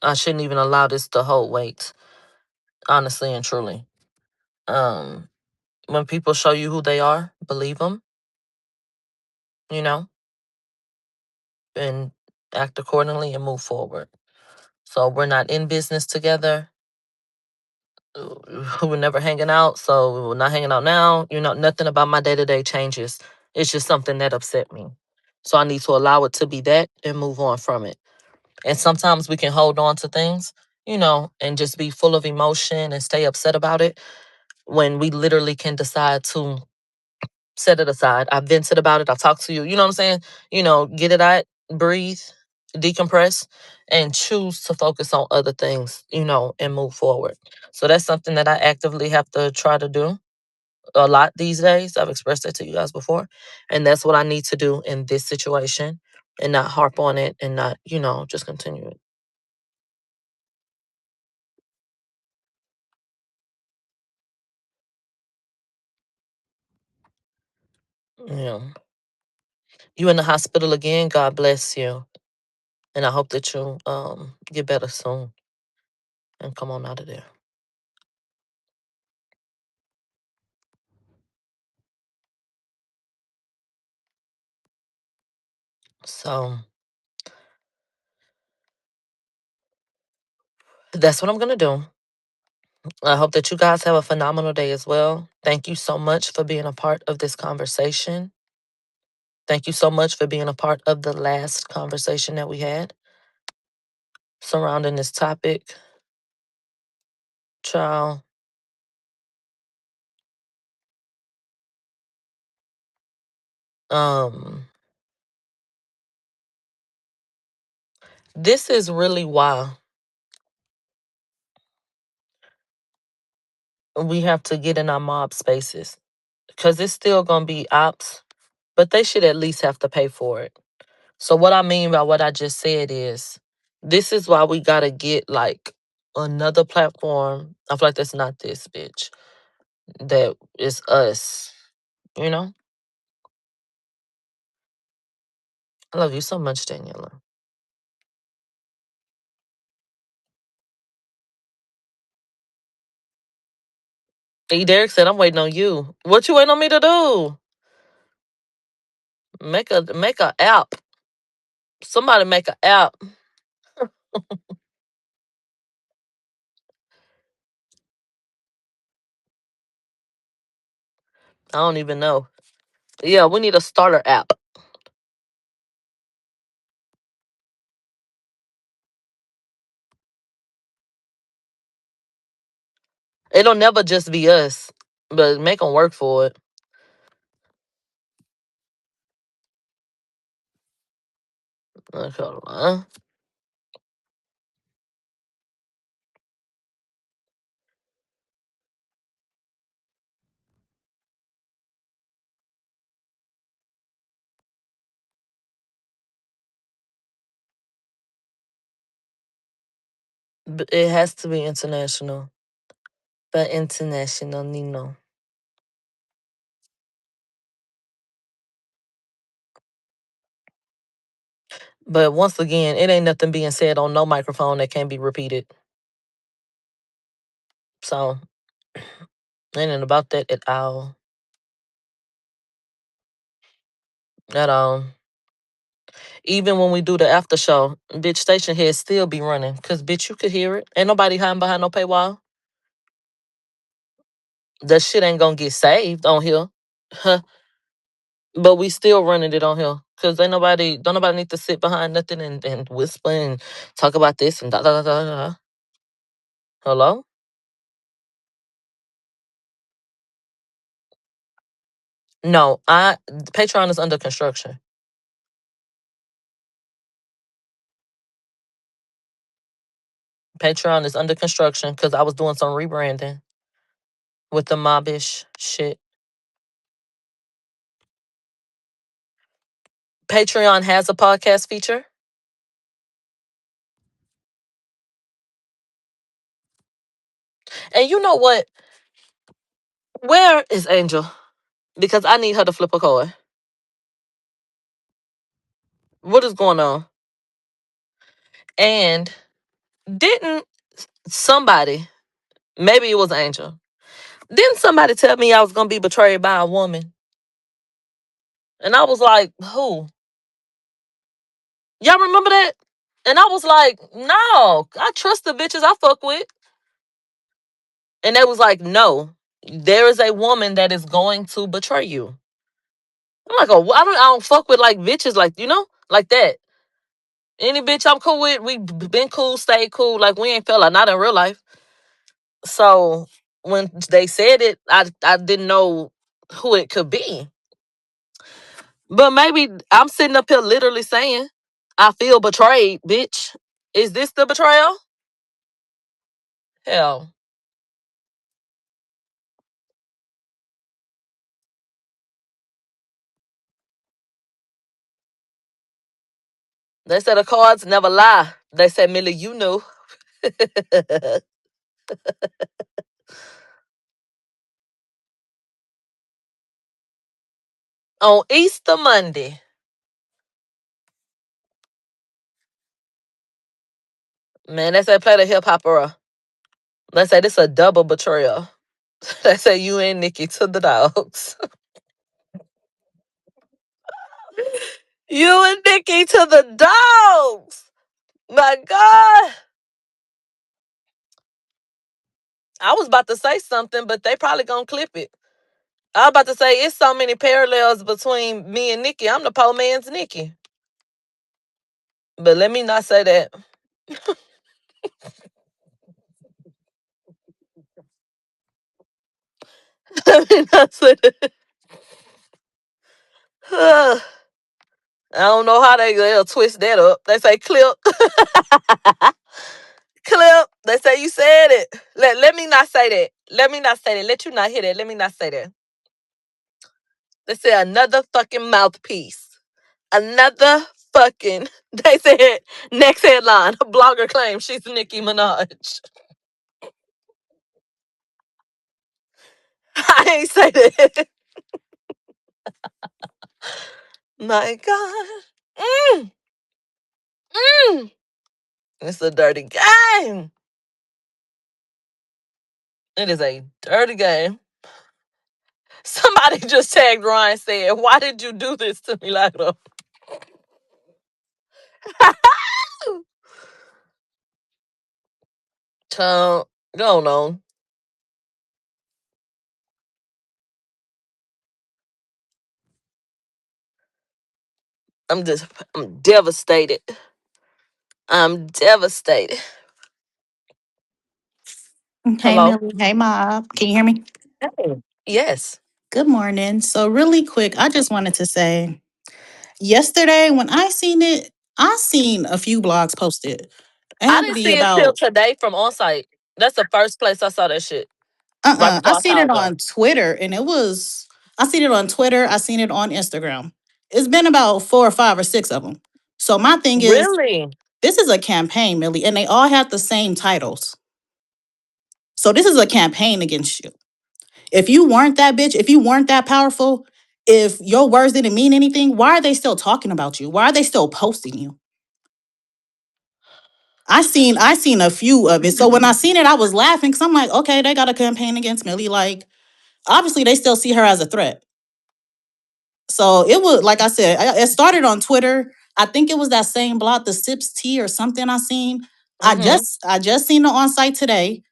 I shouldn't even allow this to hold weight, honestly and truly. Um when people show you who they are, believe them, you know, and act accordingly and move forward. So we're not in business together. We're never hanging out, so we're not hanging out now. Nothing about my day-to-day changes. It's just something that upset me. So I need to allow it to be that and move on from it. And sometimes we can hold on to things, and just be full of emotion and stay upset about it, when we literally can decide to set it aside. I've vented about it. I've talked to you. You know what I'm saying? Get it out, breathe, decompress, and choose to focus on other things, and move forward. So that's something that I actively have to try to do a lot these days. I've expressed that to you guys before. And that's what I need to do in this situation, and not harp on it and not, just continue it. Yeah. You in the hospital again? God bless you. And I hope that you get better soon and come on out of there. So that's what I'm gonna do. I hope that you guys have a phenomenal day as well. Thank you so much for being a part of this conversation. Thank you so much for being a part of the last conversation that we had surrounding this topic. Child, um, this is really why we have to get in our mob spaces. Because it's still gonna be ops, but they should at least have to pay for it. So what I mean by what I just said is this is why we gotta get like another platform. I feel like that's not this bitch. That is us. You know? I love you so much, Daniela. E. Derek said, I'm waiting on you. What you waiting on me to do? Make a app. Somebody make a app. I don't even know. Yeah, we need a starter app. It'll never just be us, but make them work for it. Okay, it has to be international. But international, Nino. But once again, it ain't nothing being said on no microphone that can't be repeated. So, ain't nothing about that at all. At all. Even when we do the after show, bitch, station head still be running. Cause bitch, you could hear it. Ain't nobody hiding behind no paywall. The shit ain't gonna get saved on here. Huh. But we still running it on here. Cause don't nobody need to sit behind nothing and whisper and talk about this and da da da da da. Hello? No, Patreon is under construction. Patreon is under construction because I was doing some rebranding with the mobbish shit. Patreon has a podcast feature. And you know what? Where is Angel? Because I need her to flip a coin. What is going on? And didn't somebody, maybe it was Angel, didn't somebody tell me I was going to be betrayed by a woman? And I was like, who? Y'all remember that? And I was like, no, I trust the bitches I fuck with. And they was like, no, there is a woman that is going to betray you. I'm like, oh, I don't fuck with like bitches like, like that. Any bitch I'm cool with, we been cool, stay cool. Like we ain't fella, not in real life. So when they said it, I didn't know who it could be. But maybe I'm sitting up here literally saying, I feel betrayed, bitch. Is this the betrayal? Hell. They said the cards never lie. They said, Millie, you knew. On Easter Monday. Man, they say play the hip opera. They say this a double betrayal. They say you and Nikki to the dogs. You and Nikki to the dogs. My God. I was about to say something, but they probably gonna clip it. I was about to say it's so many parallels between me and Nikki. I'm the poor man's Nikki. But let me not say that. Let me not say that. I don't know how they'll twist that up. They say clip. Clip. They say you said it. Let me not say that. Let me not say that. Let you not hear that. Let me not say that. They say another fucking mouthpiece. Another fucking. They said next headline. A blogger claims she's Nicki Minaj. I ain't say that. My God. Mm, mm. It's a dirty game. It is a dirty game. Somebody just tagged Ryan said, "Why did you do this to me, Milagro?" Child, go on. I'm devastated. I'm devastated. Hey, Hello? Millie. Hey, Mob. Can you hear me? Hey. Yes. Good morning. So, really quick, I just wanted to say yesterday when I seen it, I seen a few blogs posted. It I had to didn't be see it till about, today from on site. That's the first place I saw that shit. Right I before I seen it called them. on Twitter and I seen it on Twitter. I seen it on Instagram. It's been about 4 or 5 or 6 of them. So, my thing is, Really? this is a campaign, Millie, and they all have the same titles. So, this is a campaign against you. If you weren't that bitch, if you weren't that powerful, if your words didn't mean anything, why are they still talking about you? Why are they still posting you? I seen a few of it. So when I seen it, I was laughing because I'm like, okay, they got a campaign against Millie. Like, obviously they still see her as a threat. So it was like I said, it started on Twitter. I think it was that same blog, the Sips Tea or something I seen. Mm-hmm. I just seen it on site today.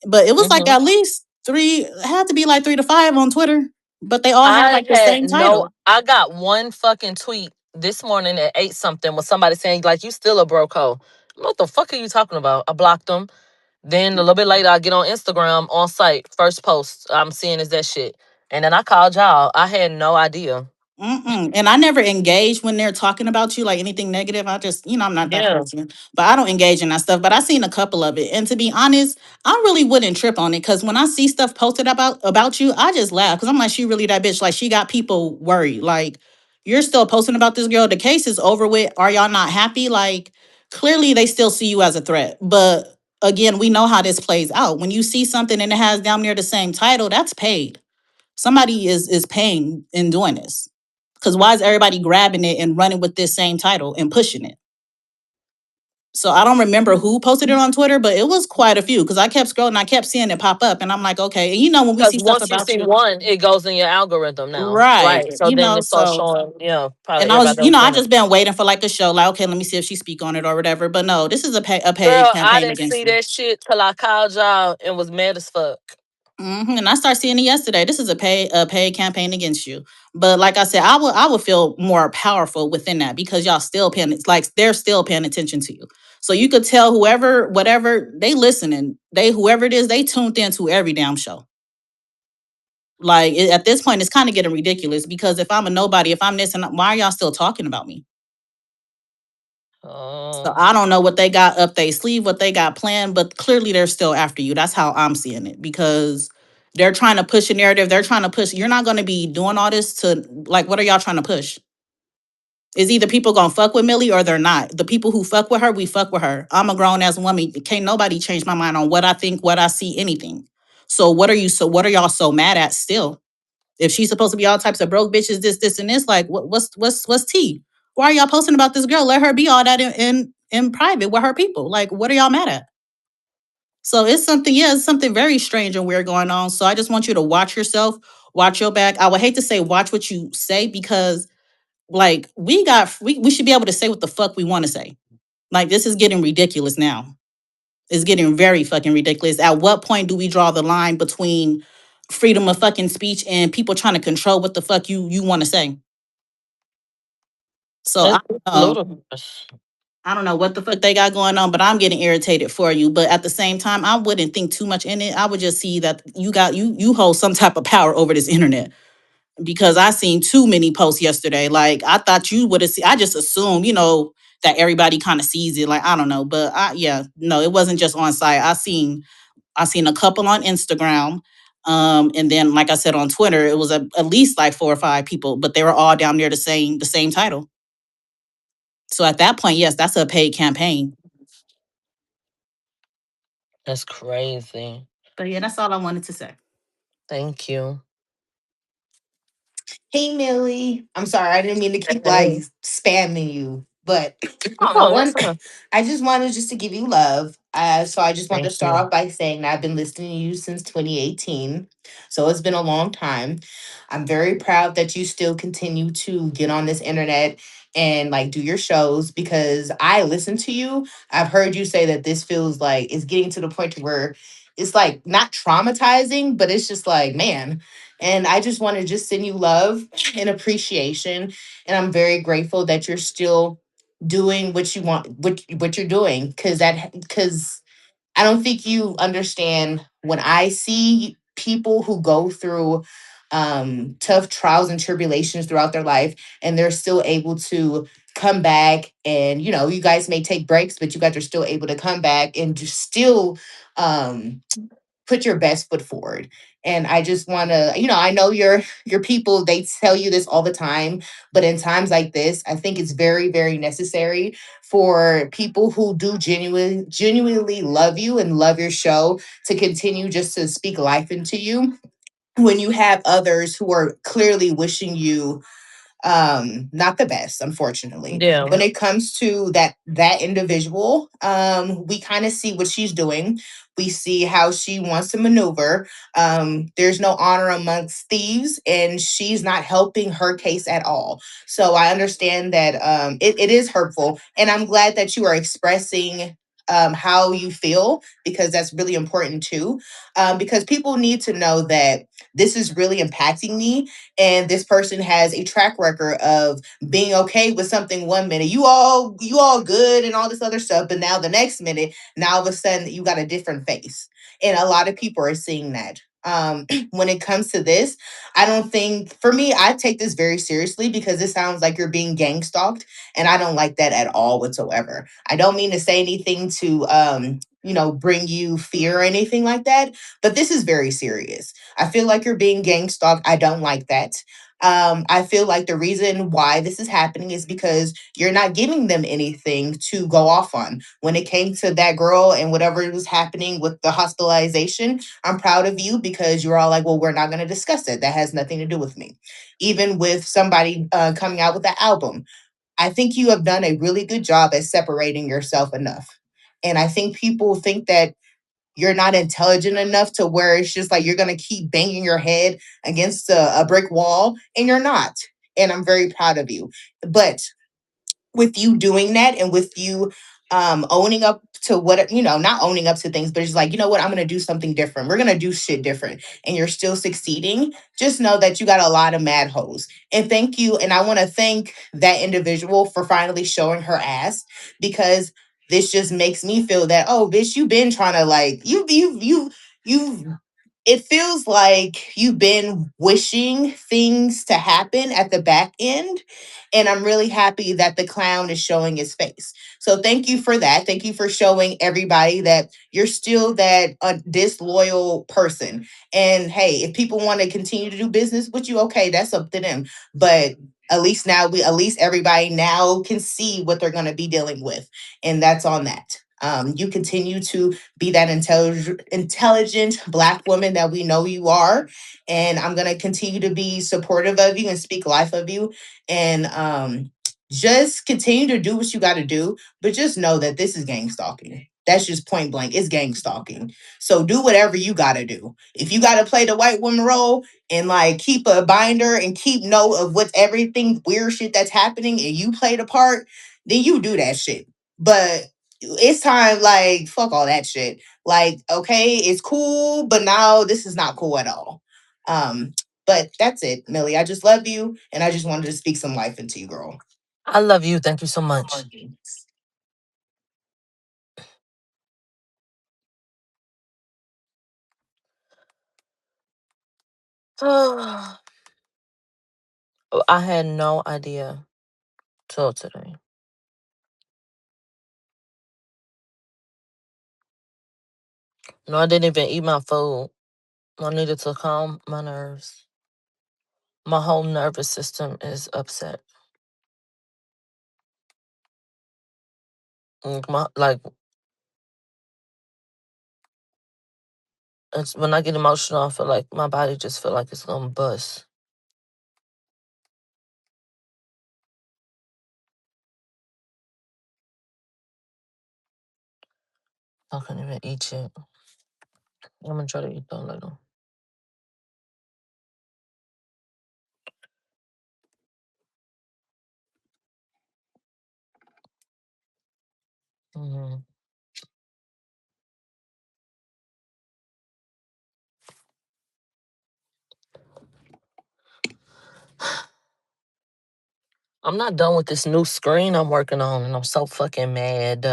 But it was like Mm-hmm. at least three, it had to be like 3 to 5 on Twitter. But they all had like the same title. I got one fucking tweet this morning at 8 something with somebody saying, like, you still a broke hoe. What the fuck are you talking about? I blocked them. Then a little bit later, I get on Instagram on site. First post I'm seeing is that shit. And then I called y'all. I had no idea. Mm-mm. And I never engage when they're talking about you, like anything negative. I just, I'm not that Yeah. person. But I don't engage in that stuff. But I seen a couple of it. And to be honest, I really wouldn't trip on it because when I see stuff posted about you, I just laugh. Because I'm like, she really that bitch. Like she got people worried. Like, you're still posting about this girl. The case is over with. Are y'all not happy? Like, clearly they still see you as a threat. But again, we know how this plays out. When you see something and it has down near the same title, that's paid. Somebody is paying in doing this. Because why is everybody grabbing it and running with this same title and pushing it? So I don't remember who posted it on Twitter, but it was quite a few because I kept scrolling, I kept seeing it pop up, and I'm like, okay. And when we Because see stuff once you about see you, one, it goes in your algorithm now. right? Right. So then it starts So showing, probably and I was, everybody that was I seeing it. just been waiting for like a show, like okay, let me see if she speak on it or whatever. But no, this is a paid Girl, I campaign didn't against see you. that shit till I called y'all and was mad as fuck. And I started seeing it yesterday. This is a paid campaign against you. But like I said, I would feel more powerful within that because y'all still paying it's like they're still paying attention to you. So you could tell whoever, whatever, they listening. They whoever it is, they tuned into every damn show. Like at this point, it's kind of getting ridiculous because if I'm a nobody, if I'm this, and why are y'all still talking about me? So Oh. I don't know what they got up their sleeve, what they got planned, but clearly they're still after you. That's how I'm seeing it because they're trying to push a narrative. They're trying to push. You're not going to be doing all this to like. What are y'all trying to push? Is either people gonna fuck with Millie or they're not. The people who fuck with her, we fuck with her. I'm a grown ass woman. Can't nobody change my mind on what I think, what I see, anything. So what are you? So what are y'all so mad at still? If she's supposed to be all types of broke bitches, this, and this, like what's tea? Why are y'all posting about this girl? Let her be all that in private with her people. Like, what are y'all mad at? So it's something, yeah, it's something very strange and weird going on. So I just want you to watch yourself, watch your back. I would hate to say watch what you say because like we should be able to say what the fuck we want to say. Like this is getting ridiculous now. It's getting very fucking ridiculous. At what point do we draw the line between freedom of fucking speech and people trying to control what the fuck you want to say? So It's ludicrous. I don't know what the fuck they got going on, but I'm getting irritated for you. But at the same time, I wouldn't think too much in it. I would just see that you hold some type of power over this internet because I seen too many posts yesterday. Like I thought you would have seen. I just assume, that everybody kind of sees it. Like I don't know, but yeah, no, it wasn't just on site. I seen a couple on Instagram. And then, like I said, on Twitter, it was at least like 4 or 5 people, but they were all down there the same title. So at that point, yes, that's a paid campaign. That's crazy. But yeah, that's all I wanted to say. Thank you. Hey Millie, I'm sorry, I didn't mean to keep like Hey. spamming you, but I Oh, that's want, her. I just wanted just to give you love. So I just wanted to Thank start you. off by saying that I've been listening to you since 2018, so it's been a long time. I'm very proud that you still continue to get on this internet and like do your shows because I listen to you. I've heard you say that this feels like it's getting to the point to where it's like not traumatizing, but it's just like man. And I just want to just send you love and appreciation. And I'm very grateful that you're still doing what you want, what you're doing. Because I don't think you understand when I see people who go through tough trials and tribulations throughout their life and they're still able to come back and you guys may take breaks but you guys are still able to come back and just still put your best foot forward. And I just want to, I know your people, they tell you this all the time, but in times like this, I think it's very, very necessary for people who do genuinely love you and love your show to continue just to speak life into you when you have others who are clearly wishing you not the best, unfortunately. Yeah. When it comes to that individual, we kind of see what she's doing. We see how she wants to maneuver. There's no honor amongst thieves and she's not helping her case at all. So I understand that it is hurtful and I'm glad that you are expressing how you feel because that's really important too, because people need to know that this is really impacting me and this person has a track record of being okay with something 1 minute you all good and all this other stuff, but now the next minute, now all of a sudden you got a different face. And a lot of people are seeing that. When it comes to this, I don't think, for me, I take this very seriously because it sounds like you're being gang stalked and I don't like that at all whatsoever. I don't mean to say anything to bring you fear or anything like that, but this is very serious. I feel like you're being gang stalked. I don't like that. I feel like the reason why this is happening is because you're not giving them anything to go off on. When it came to that girl and whatever was happening with the hospitalization, I'm proud of you because you're all like, well, we're not going to discuss it. That has nothing to do with me. Even with somebody coming out with that album, I think you have done a really good job at separating yourself enough. And I think people think that you're not intelligent enough to where it's just like you're going to keep banging your head against a brick wall and you're not. And I'm very proud of you. But with you doing that and with you owning up to what not owning up to things, but it's like, you know what, I'm gonna do something different. We're gonna do shit different, and you're still succeeding. Just know that you got a lot of mad hoes. And thank you. And I want to thank that individual for finally showing her ass because this just makes me feel that, oh bitch, you've been trying to like you've it feels like you've been wishing things to happen at the back end, and I'm really happy that the clown is showing his face. So thank you for that. Thank you for showing everybody that you're still that disloyal person. And hey, if people want to continue to do business with you, okay, that's up to them. But at least everybody now can see what they're going to be dealing with, and that's on that. You continue to be that intelligent Black woman that we know you are, and I'm gonna continue to be supportive of you and speak life of you, and just continue to do what you got to do. But just know that this is gang stalking. That's just point blank. It's gang stalking. So do whatever you got to do. If you got to play the white woman role and like keep a binder and keep note of what's everything weird shit that's happening, and you play the part, then you do that shit. But it's time, like, fuck all that shit. Like, okay, it's cool, but now this is not cool at all. But that's it, Millie. I just love you, and I just wanted to speak some life into you, girl. I love you. Thank you so much. I had no idea till today. No, I didn't even eat my food. I needed to calm my nerves. My whole nervous system is upset. Like it's when I get emotional, I feel like my body just feel like it's gonna bust. I couldn't even eat it. I'm gonna try to eat that later. hmm I'm not done with this new screen I'm working on, and I'm so fucking mad.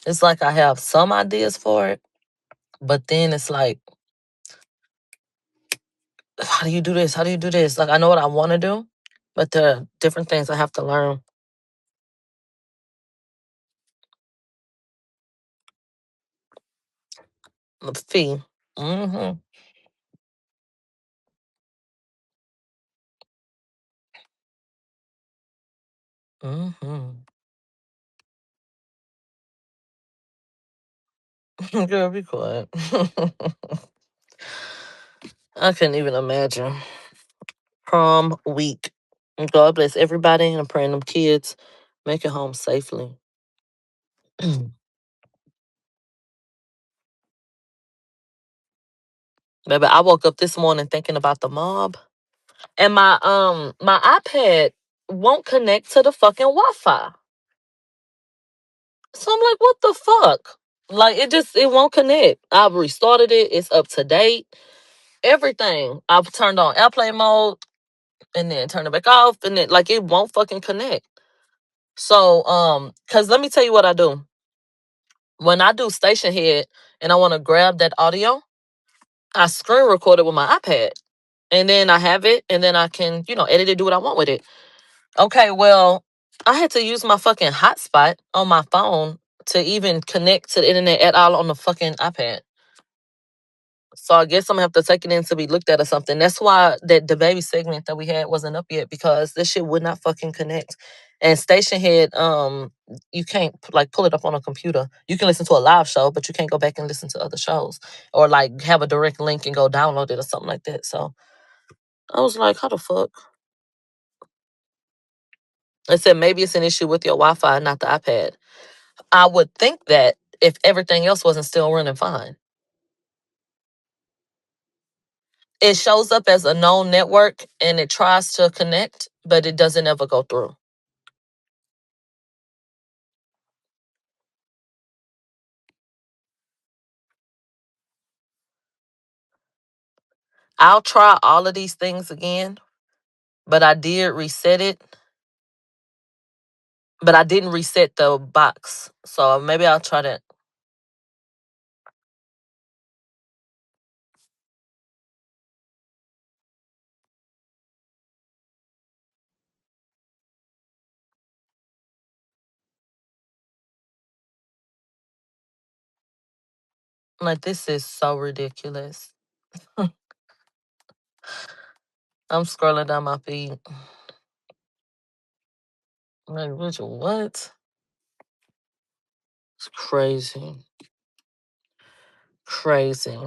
It's like I have some ideas for it, but then it's like, how do you do this? How do you do this? Like I know what I want to do, but there are different things I have to learn. Fee. Mm-hmm. Mm-hmm. Girl, be quiet. I couldn't even imagine. Prom week. And God bless everybody, and I'm praying them kids make it home safely. Baby, I woke up this morning thinking about the mob, and my iPad won't connect to the fucking Wi-Fi. So I'm like, what the fuck? Like it won't connect. I've restarted it. It's up to date. Everything. I've turned on airplane mode and then turn it back off, and then like it won't fucking connect. So cause let me tell you what I do. When I do station head and I want to grab that audio, I screen record it with my iPad. And then I have it, and then I can, edit it, do what I want with it. Okay, well, I had to use my fucking hotspot on my phone to even connect to the internet at all on the fucking iPad. So I guess I'm gonna have to take it in to be looked at or something. That's why the baby segment that we had wasn't up yet, because this shit would not fucking connect. And Station Head, you can't like pull it up on a computer. You can listen to a live show, but you can't go back and listen to other shows or like have a direct link and go download it or something like that. So I was like, how the fuck? It said maybe it's an issue with your Wi-Fi, not the iPad. I would think that if everything else wasn't still running fine. It shows up as a known network and it tries to connect, but it doesn't ever go through. I'll try all of these things again, but I did reset it, but I didn't reset the box. So maybe I'll try that. Like, this is so ridiculous. I'm scrolling down my feed. Like, what? It's crazy. Crazy.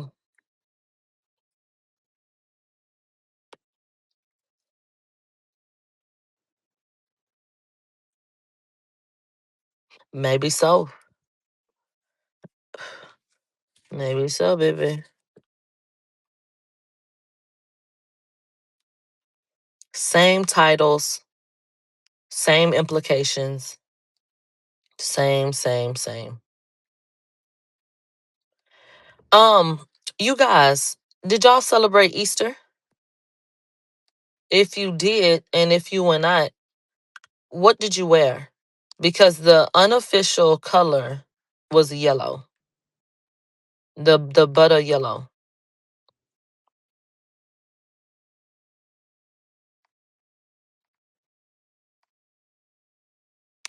Maybe so. Maybe so, baby. Same titles, same implications, same. Um, you guys, did y'all celebrate Easter? If you did, and if you were not, what did you wear? Because the unofficial color was yellow. The butter yellow.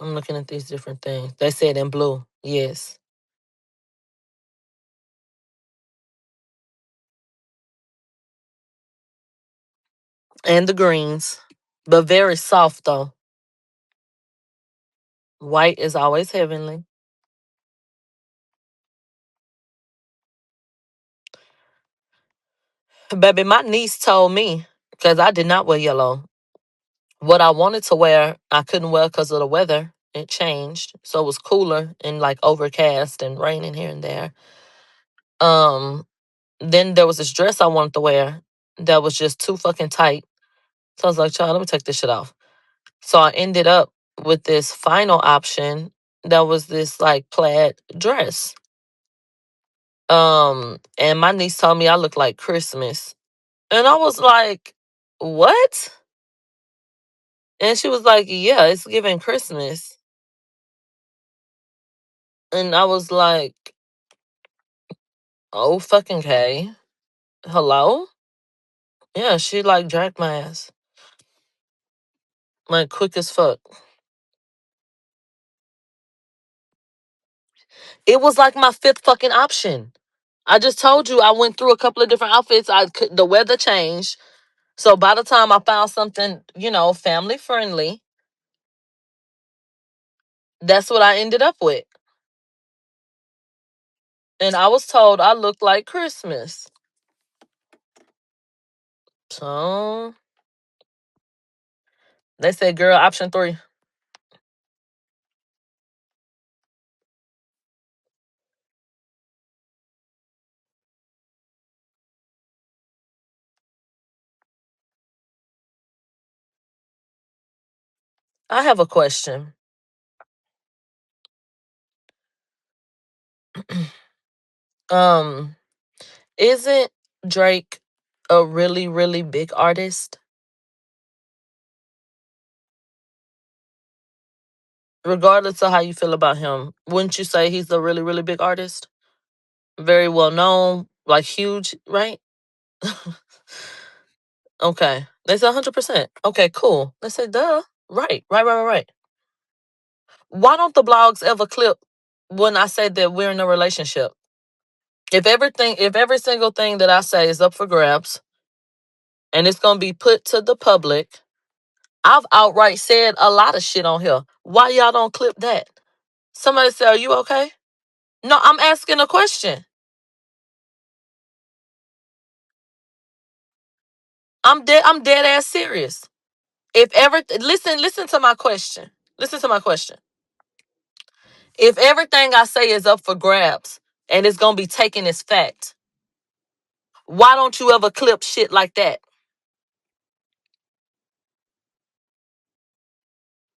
I'm looking at these different things. They said in blue. Yes. And the greens. But very soft though. White is always heavenly. Baby, my niece told me, because I did not wear yellow. What I wanted to wear, I couldn't wear because of the weather. It changed. So it was cooler and like overcast and raining here and there. Then there was this dress I wanted to wear that was just too fucking tight. So I was like, child, let me take this shit off. So I ended up with this final option that was this like plaid dress. And my niece told me I look like Christmas. And I was like, what? And she was like, yeah, it's giving Christmas. And I was like, oh, fucking K. Hello? Yeah, she like dragged my ass. Like, quick as fuck. It was like my fifth fucking option. I just told you I went through a couple of different outfits. The weather changed. So by the time I found something, family friendly, that's what I ended up with. And I was told I looked like Christmas. So they said, girl, option 3. I have a question. um, isn't Drake a really, really big artist? Regardless of how you feel about him, wouldn't you say he's a really, really big artist? Very well known, like huge, right? Okay. They said 100%. Okay, cool. They said, duh. Right. Why don't the blogs ever clip when I say that we're in a relationship? If every single thing that I say is up for grabs and it's gonna be put to the public, I've outright said a lot of shit on here. Why y'all don't clip that? Somebody say, are you okay? No, I'm asking a question. I'm dead ass serious. If everything listen to my question. Listen to my question. If everything I say is up for grabs and it's gonna be taken as fact, why don't you ever clip shit like that?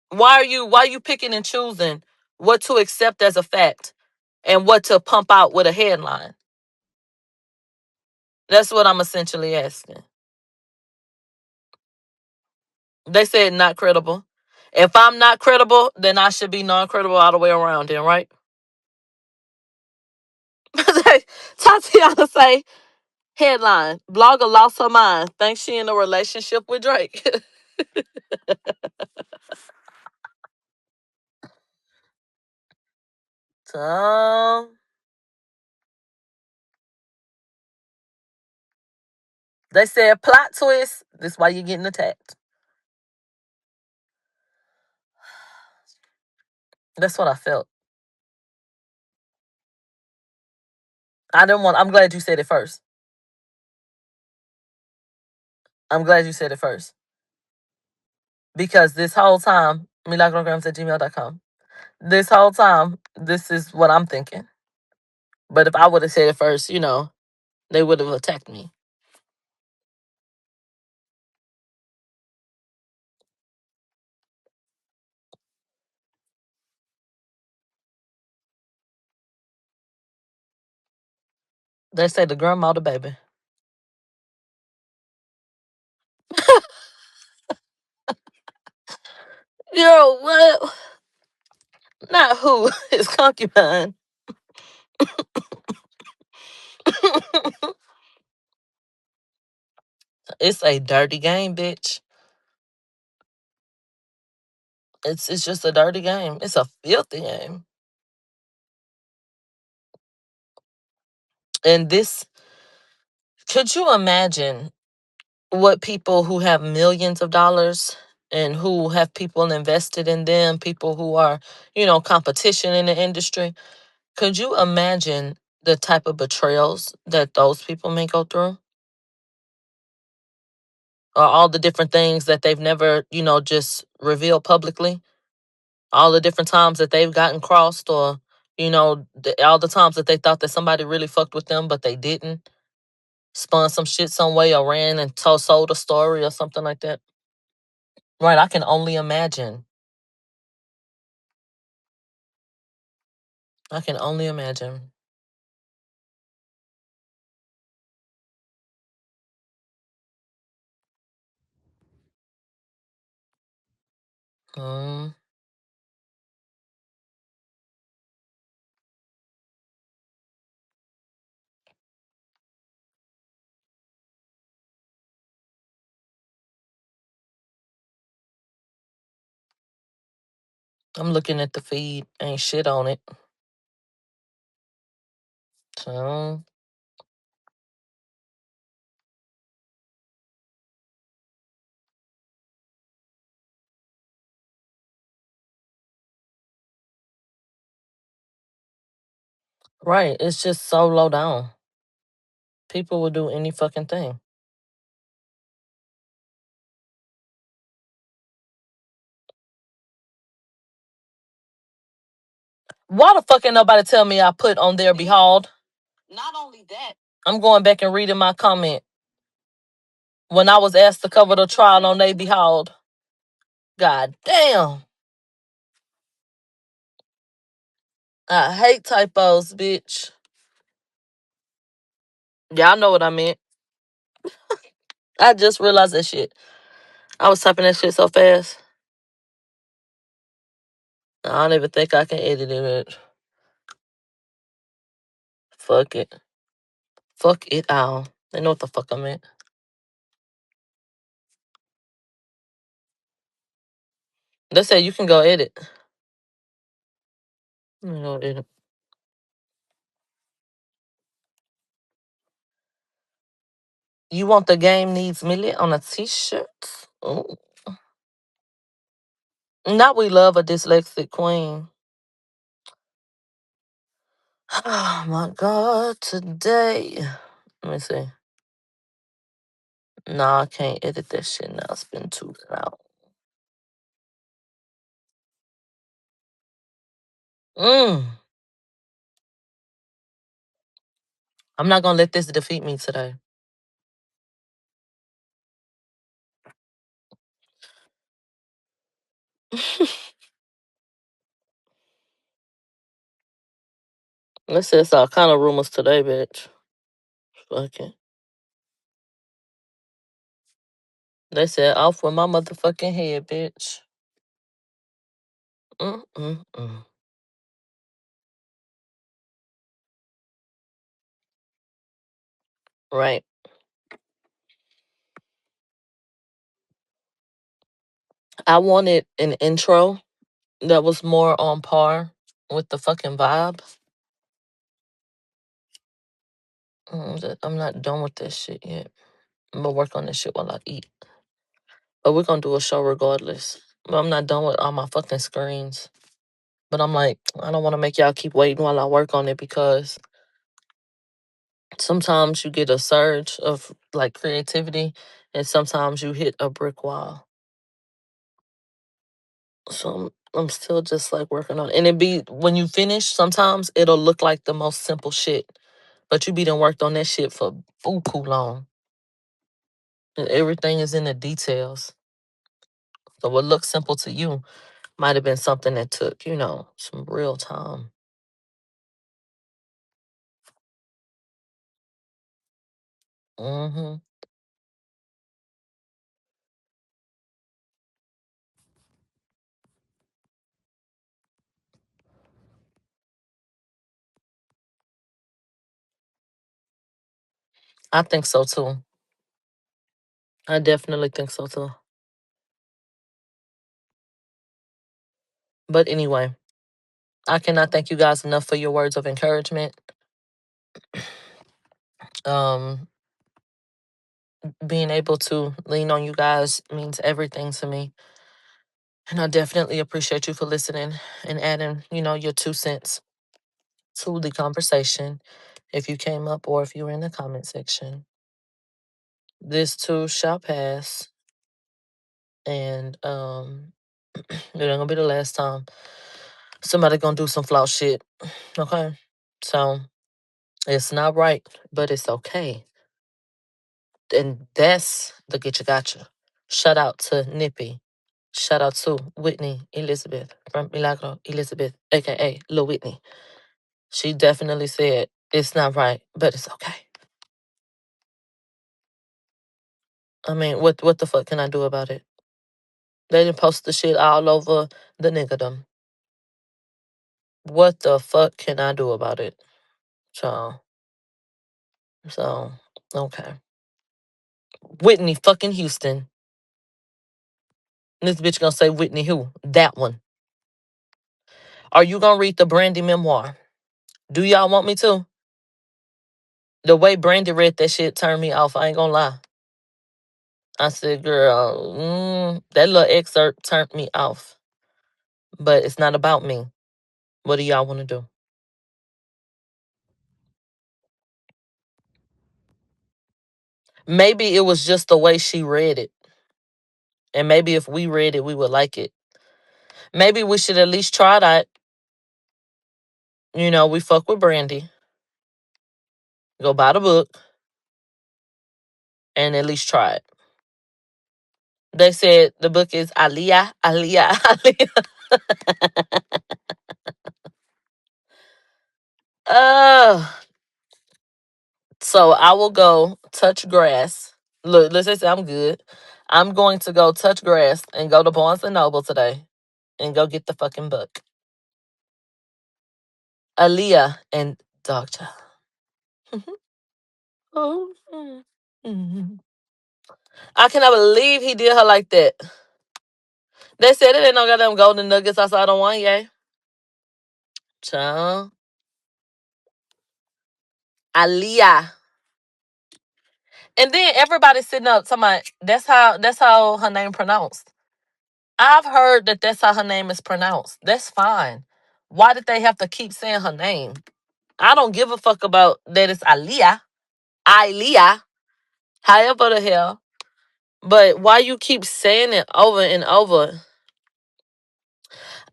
Why are you picking and choosing what to accept as a fact and what to pump out with a headline? That's what I'm essentially asking. They said not credible. If I'm not credible, then I should be non-credible all the way around then, right? Tatiana say, headline, blogger lost her mind. Thinks she in a relationship with Drake. So they said plot twist. This is why you're getting attacked. That's what I felt. I didn't want. I'm glad you said it first. I'm glad you said it first because this whole time, milagrograms@gmail.com. This whole time, this is what I'm thinking. But if I would have said it first, they would have attacked me. They say the grandma, the baby. Yo, what? Not who? His concubine. It's a dirty game, bitch. It's just a dirty game. It's a filthy game. And this, could you imagine what people who have millions of dollars and who have people invested in them, people who are, competition in the industry, could you imagine the type of betrayals that those people may go through? Or all the different things that they've never, just revealed publicly? All the different times that they've gotten crossed, or all the times that they thought that somebody really fucked with them but they didn't, spun some shit some way or ran and sold a story or something like that. Right, I can only imagine. I can only imagine. Mm, I'm looking at the feed, ain't shit on it. So, right, it's just so low down. People will do any fucking thing. Why the fuck ain't nobody tell me I put on their behold? Not only that, I'm going back and reading my comment when I was asked to cover the trial on their behold. God damn. I hate typos, bitch. Y'all know what I meant. I just realized that shit. I was typing that shit so fast. I don't even think I can edit it. Fuck it. Fuck it all. They know what the fuck I meant. They said you can go edit. Let me go edit. You want the game needs Millie on a t-shirt? Oh. Not we love a dyslexic queen. Oh my god, today. Let me see. Nah, I can't edit that shit now. It's been too loud. Mm. I'm not gonna let this defeat me today. Let's say it's all kind of rumors today, bitch. Fuck it. They said off with my motherfucking head, bitch. Mm-mm-mm. Right. I wanted an intro that was more on par with the fucking vibe. I'm not done with this shit yet. I'm gonna work on this shit while I eat. But we're gonna do a show regardless. But I'm not done with all my fucking screens. But I'm like, I don't want to make y'all keep waiting while I work on it because Sometimes you get a surge of like creativity, and sometimes you hit a brick wall. So I'm still just like working on it. And it be when you finish, sometimes it'll look like the most simple shit. But you be done worked on that shit for buku long. And everything is in the details. So what looks simple to you might have been something that took, some real time. hmm I think so too. I definitely think so too. But anyway, I cannot thank you guys enough for your words of encouragement. Um, Being able to lean on you guys means everything to me. And I definitely appreciate you for listening and adding, your 2 cents to the conversation. If you came up or if you were in the comment section, this too shall pass. And it ain't gonna be the last time somebody gonna do some flaw shit. Okay? So it's not right, but it's okay. And that's the get you gotcha. Shout out to Nippy. Shout out to Whitney Elizabeth from Milagro Elizabeth, aka Lil Whitney. She definitely said it's not right, but it's okay. I mean, what the fuck can I do about it? They didn't post the shit all over the niggerdom. What the fuck can I do about it? So okay. Whitney fucking Houston. This bitch gonna say Whitney who? That one. Are you gonna read the Brandy memoir? Do y'all want me to? The way Brandy read that shit turned me off. I ain't gonna lie. I said, girl, that little excerpt turned me off. But it's not about me. What do y'all want to do? Maybe it was just the way she read it. And maybe if we read it, we would like it. Maybe we should at least try that. We fuck with Brandy. Go buy the book and at least try it. They said the book is Aliyah, Aliyah, Aliyah. Uh, so I will go touch grass. Look, let's just say I'm good. I'm going to go touch grass and go to Barnes and Noble today and go get the fucking book. Aaliyah and Dogchild. I cannot believe he did her like that. They said it ain't no goddamn golden nuggets outside on one, yay. Child. Aaliyah. And then everybody sitting up talking about that's how her name pronounced. I've heard that that's how her name is pronounced. That's fine. Why did they have to keep saying her name? I don't give a fuck about that it's Aaliyah. Aaliyah. However the hell. But why you keep saying it over and over?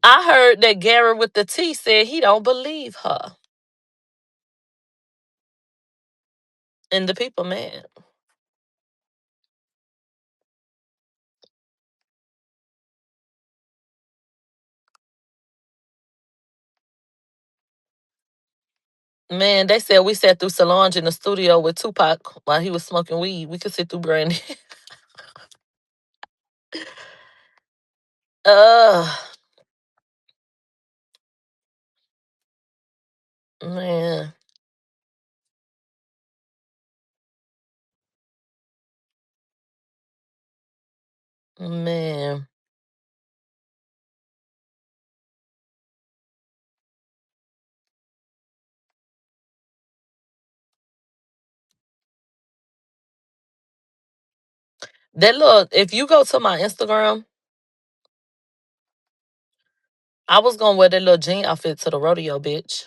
I heard that Gary with the T said he don't believe her. And the people mad. Man, they said we sat through Solange in the studio with Tupac while he was smoking weed. We could sit through Brandy. uh man. Man. That look, if you go to my Instagram, I was gonna wear that little jean outfit to the rodeo, bitch.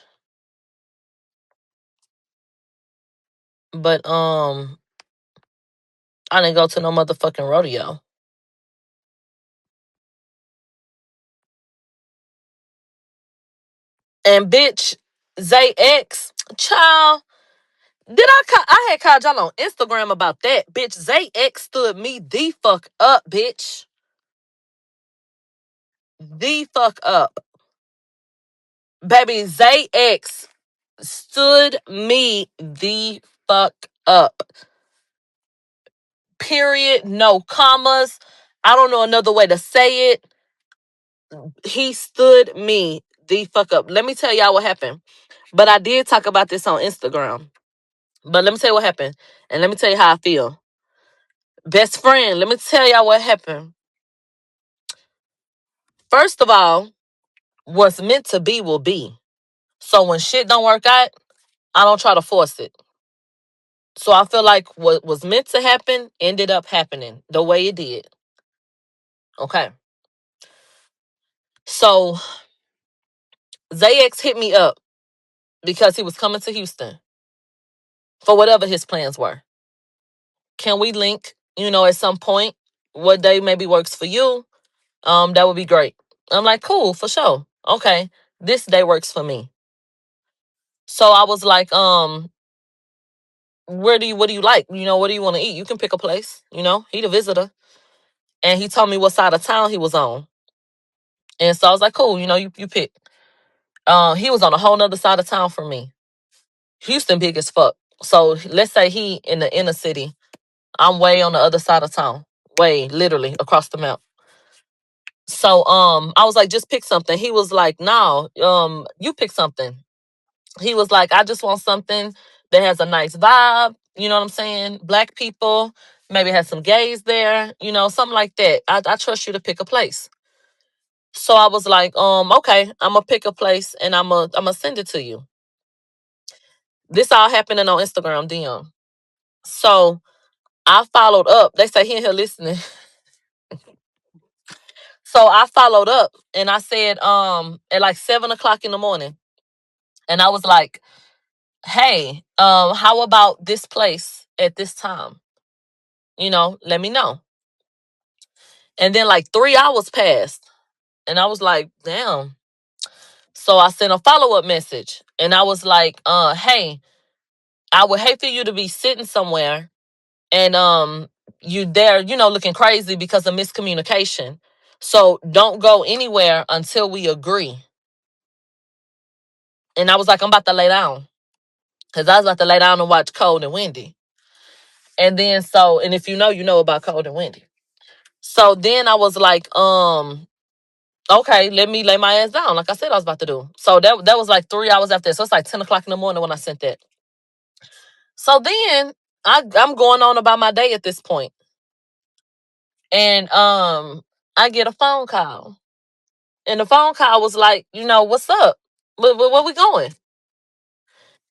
But I didn't go to no motherfucking rodeo. And bitch, Zay X, child, I had called y'all on Instagram about that. Bitch, Zay X stood me the fuck up, bitch. The fuck up. Baby, Zay X stood me the fuck up. Period. No commas. I don't know another way to say it. He stood me the fuck up. Let me tell y'all what happened. But I did talk about this on Instagram. But let me tell you what happened. And let me tell you how I feel. Best friend, let me tell y'all what happened. First of all, what's meant to be will be. So when shit don't work out, I don't try to force it. So I feel like what was meant to happen ended up happening the way it did. Okay. So ZX hit me up because he was coming to Houston for whatever his plans were. Can we link, at some point? What day maybe works for you? That would be great. I'm like, cool, for sure. Okay. This day works for me. So I was like, what do you like? What do you want to eat? You can pick a place, he the visitor. And he told me what side of town he was on. And so I was like, cool, you pick. He was on a whole nother side of town from me. Houston big as fuck. So let's say he in the inner city. I'm way on the other side of town. Way, literally, across the map. So I was like, just pick something. He was like, no, you pick something. He was like, I just want something that has a nice vibe. You know what I'm saying? Black people, maybe has some gays there, something like that. I trust you to pick a place. So I was like, okay, I'm gonna pick a place and I'm gonna send it to you. This all happening on Instagram DM. So I followed up. They say he in here listening. So I followed up and I said, at like 7 o'clock in the morning. And I was like, hey, how about this place at this time? Let me know. And then like 3 hours passed. And I was like, damn. So I sent a follow-up message. And I was like, hey, I would hate for you to be sitting somewhere and you there, looking crazy because of miscommunication. So don't go anywhere until we agree. And I was like, I'm about to lay down. Because I was about to lay down and watch Cold and Windy. And then and if you know about Cold and Windy. So then I was like, okay, let me lay my ass down. Like I said I was about to do. So that was like 3 hours after. So it's like 10 o'clock in the morning when I sent that. So then I'm going on about my day at this point. And I get a phone call. And the phone call was like, what's up? Where we going?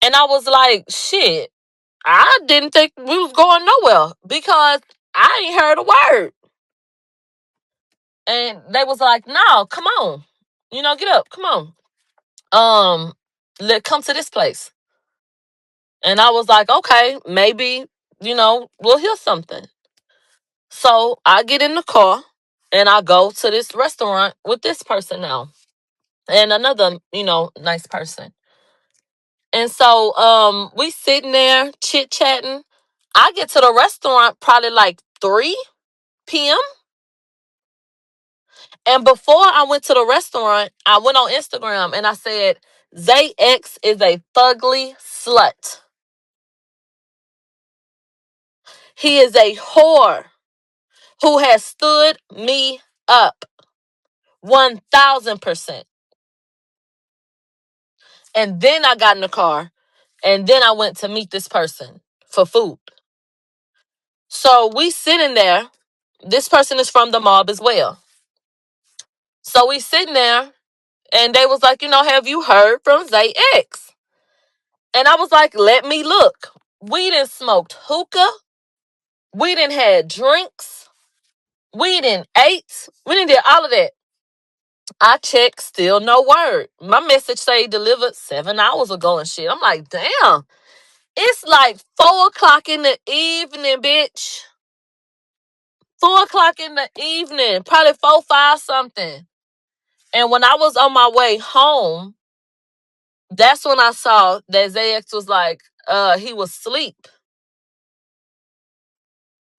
And I was like, shit, I didn't think we was going nowhere because I ain't heard a word. And they was like, no, come on. Get up, come on. Let come to this place. And I was like, okay, maybe, we'll hear something. So I get in the car and I go to this restaurant with this person now. And another, nice person. And so we sitting there chit-chatting. I get to the restaurant probably like 3 p.m. And before I went to the restaurant, I went on Instagram and I said, Zay X is a fugly slut. He is a whore who has stood me up 1,000%. And then I got in the car and then I went to meet this person for food. So we sitting there. This person is from the mob as well. So we sitting there and they was like, have you heard from Zay X? And I was like, let me look. We done smoked hookah. We done had drinks. We done ate. We done did all of that. I checked, still no word. My message say delivered 7 hours ago and shit. I'm like, damn. It's like 4 o'clock in the evening, bitch. 4 o'clock in the evening, probably 4, 5 something. And when I was on my way home, that's when I saw that ZX was like, he was asleep.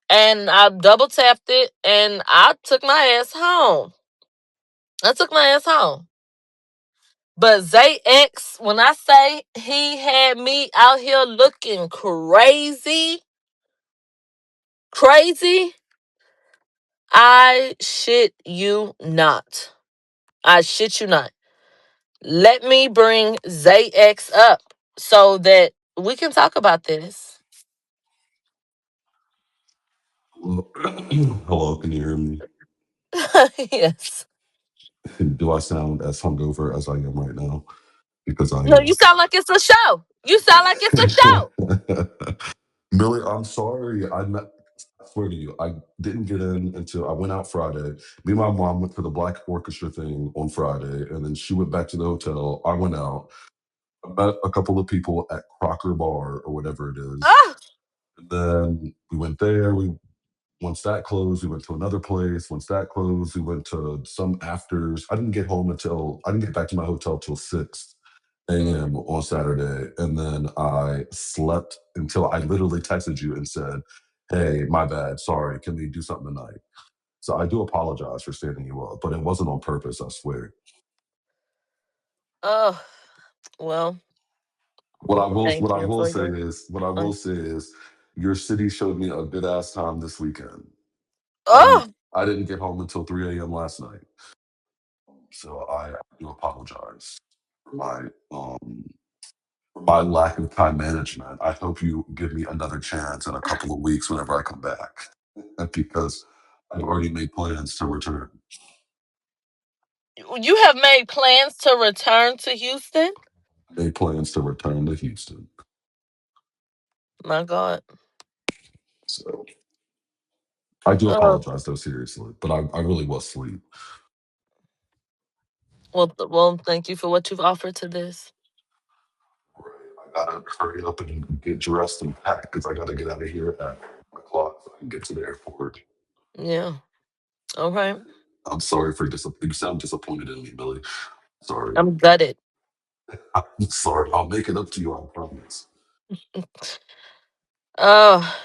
And I double tapped it and I took my ass home. I took my ass home. But ZX, when I say he had me out here looking crazy, crazy, I shit you not. I shit you not. Let me bring ZX up so that we can talk about this. Well, hello, can you hear me? Yes. Do I sound as hungover as I am right now? Because I No, you sound like it's a show. You sound like it's a show. am. Millie, I'm sorry. I swear to you, I didn't get in until I went out Friday. Me and my mom went to the Black Orchestra thing on Friday, and then she went back to the hotel. I went out. I met a couple of people at Crocker Bar or whatever it is. Oh, And then we went there. Once that closed, we went to another place. Once that closed, we went to some afters. I didn't get back to my hotel till 6 a.m. on Saturday. And then I slept until I literally texted you and said, "Hey, my bad. Sorry. Can we do something tonight?" So I do apologize for standing you up, but it wasn't on purpose, I swear. oh, well, What thank I you will for say your. is what I will say is your city showed me a good ass time this weekend. Oh, I didn't get home until 3 a.m. last night. So I do apologize for my lack of time management. I hope you give me another chance in a couple of weeks whenever I come back, because I've already made plans to return. you have made plans to return to Houston? Made plans to return to Houston. My God. So I do Oh, apologize though, seriously, but I really was asleep. well, thank you for what you've offered to this. Right. I gotta hurry up and get dressed and pack because I gotta get out of here at my clock so I can get to the airport. Yeah. Okay. I'm sorry for you sound disappointed in me, Billy. Sorry. I'm gutted. I'm sorry. I'll make it up to you, I promise. Oh,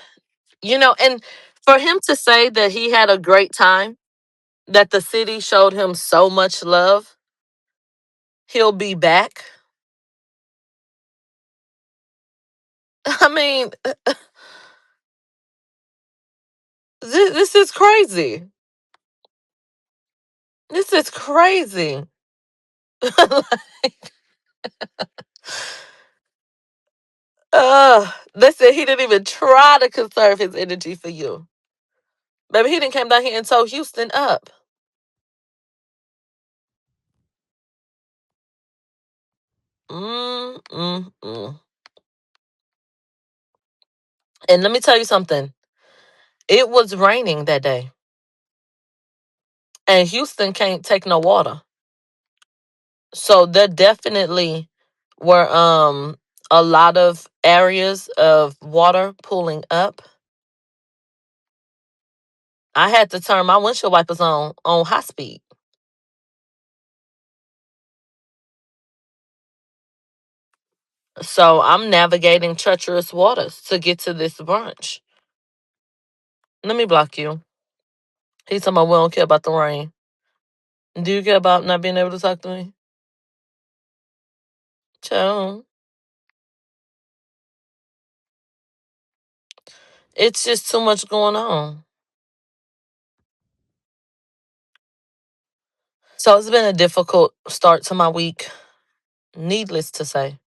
and for him to say that he had a great time, that the city showed him so much love, he'll be back. I mean, this is crazy. This is crazy. They said he didn't even try to conserve his energy for you. Baby, he didn't come down here and told Houston up. Mm, mm, mm. And let me tell you something. It was raining that day. And Houston can't take no water. So there definitely were a lot of areas of water pooling up. I had to turn my windshield wipers on high speed. So I'm navigating treacherous waters to get to this brunch. Let me block you. He's talking about we don't care about the rain. Do you care about not being able to talk to me? Child. It's just too much going on. So it's been a difficult start to my week. Needless to say.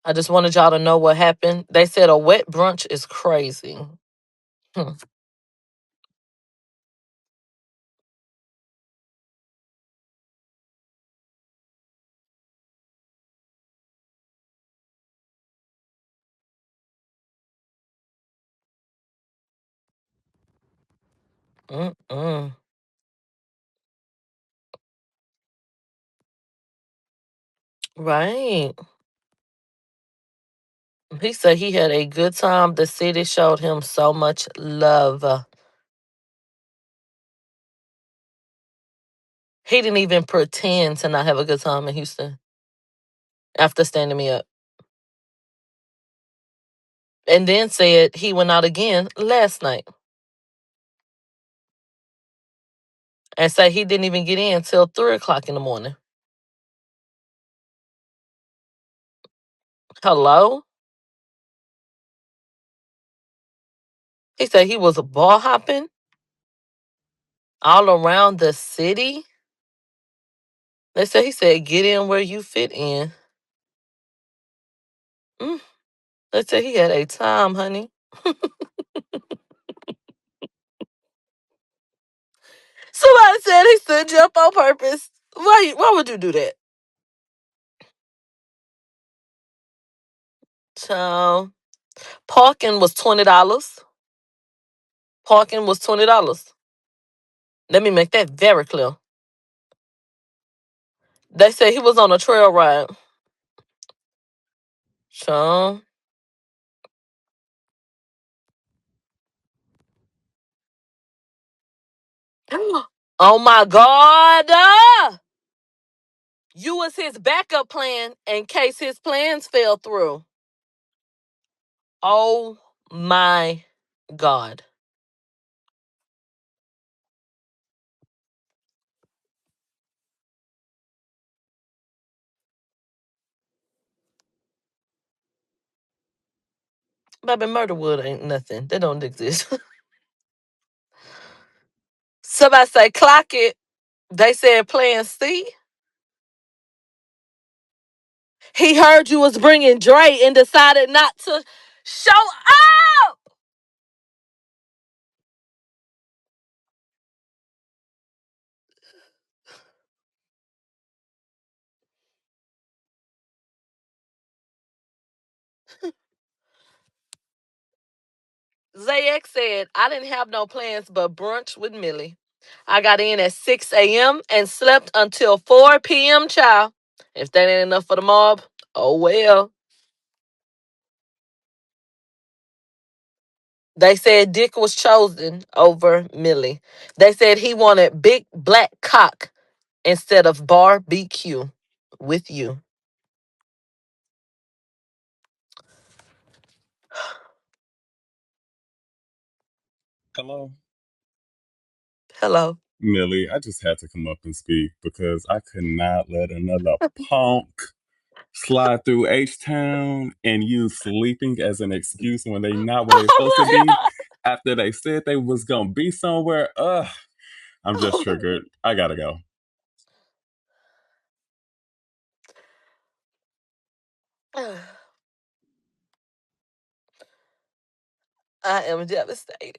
I just wanted y'all to know what happened. They said a wet brunch is crazy. Hmm. Mm-mm. Right. He said he had a good time. The city showed him so much love. He didn't even pretend to not have a good time in Houston after standing me up. And then said he went out again last night. And said he didn't even get in till 3 o'clock in the morning. Hello? He said he was ball hopping all around the city. They said he said get in where you fit in. Mm. They said he had a time, honey. Somebody said he stood you up on purpose. Why would you do that? So parking was $20. Parking was $20. Let me make that very clear. They said he was on a trail ride. So oh my God. You was his backup plan in case his plans fell through. Oh my God. Baby, Murderwood ain't nothing. They don't exist. Somebody say clock it. They said plan C. He heard you was bringing Dre and decided not to show up. Zayek said, I didn't have no plans but brunch with Millie. I got in at 6 a.m. and slept until 4 p.m., child. If that ain't enough for the mob, oh well. They said Dick was chosen over Millie. They said he wanted big black cock instead of barbecue with you. Hello, Hello. Millie. I just had to come up and speak because I could not let another punk slide through H Town and use sleeping as an excuse when they not where they supposed to be after they said they was gonna be somewhere. Ugh, I'm just triggered. I gotta go. I am devastated.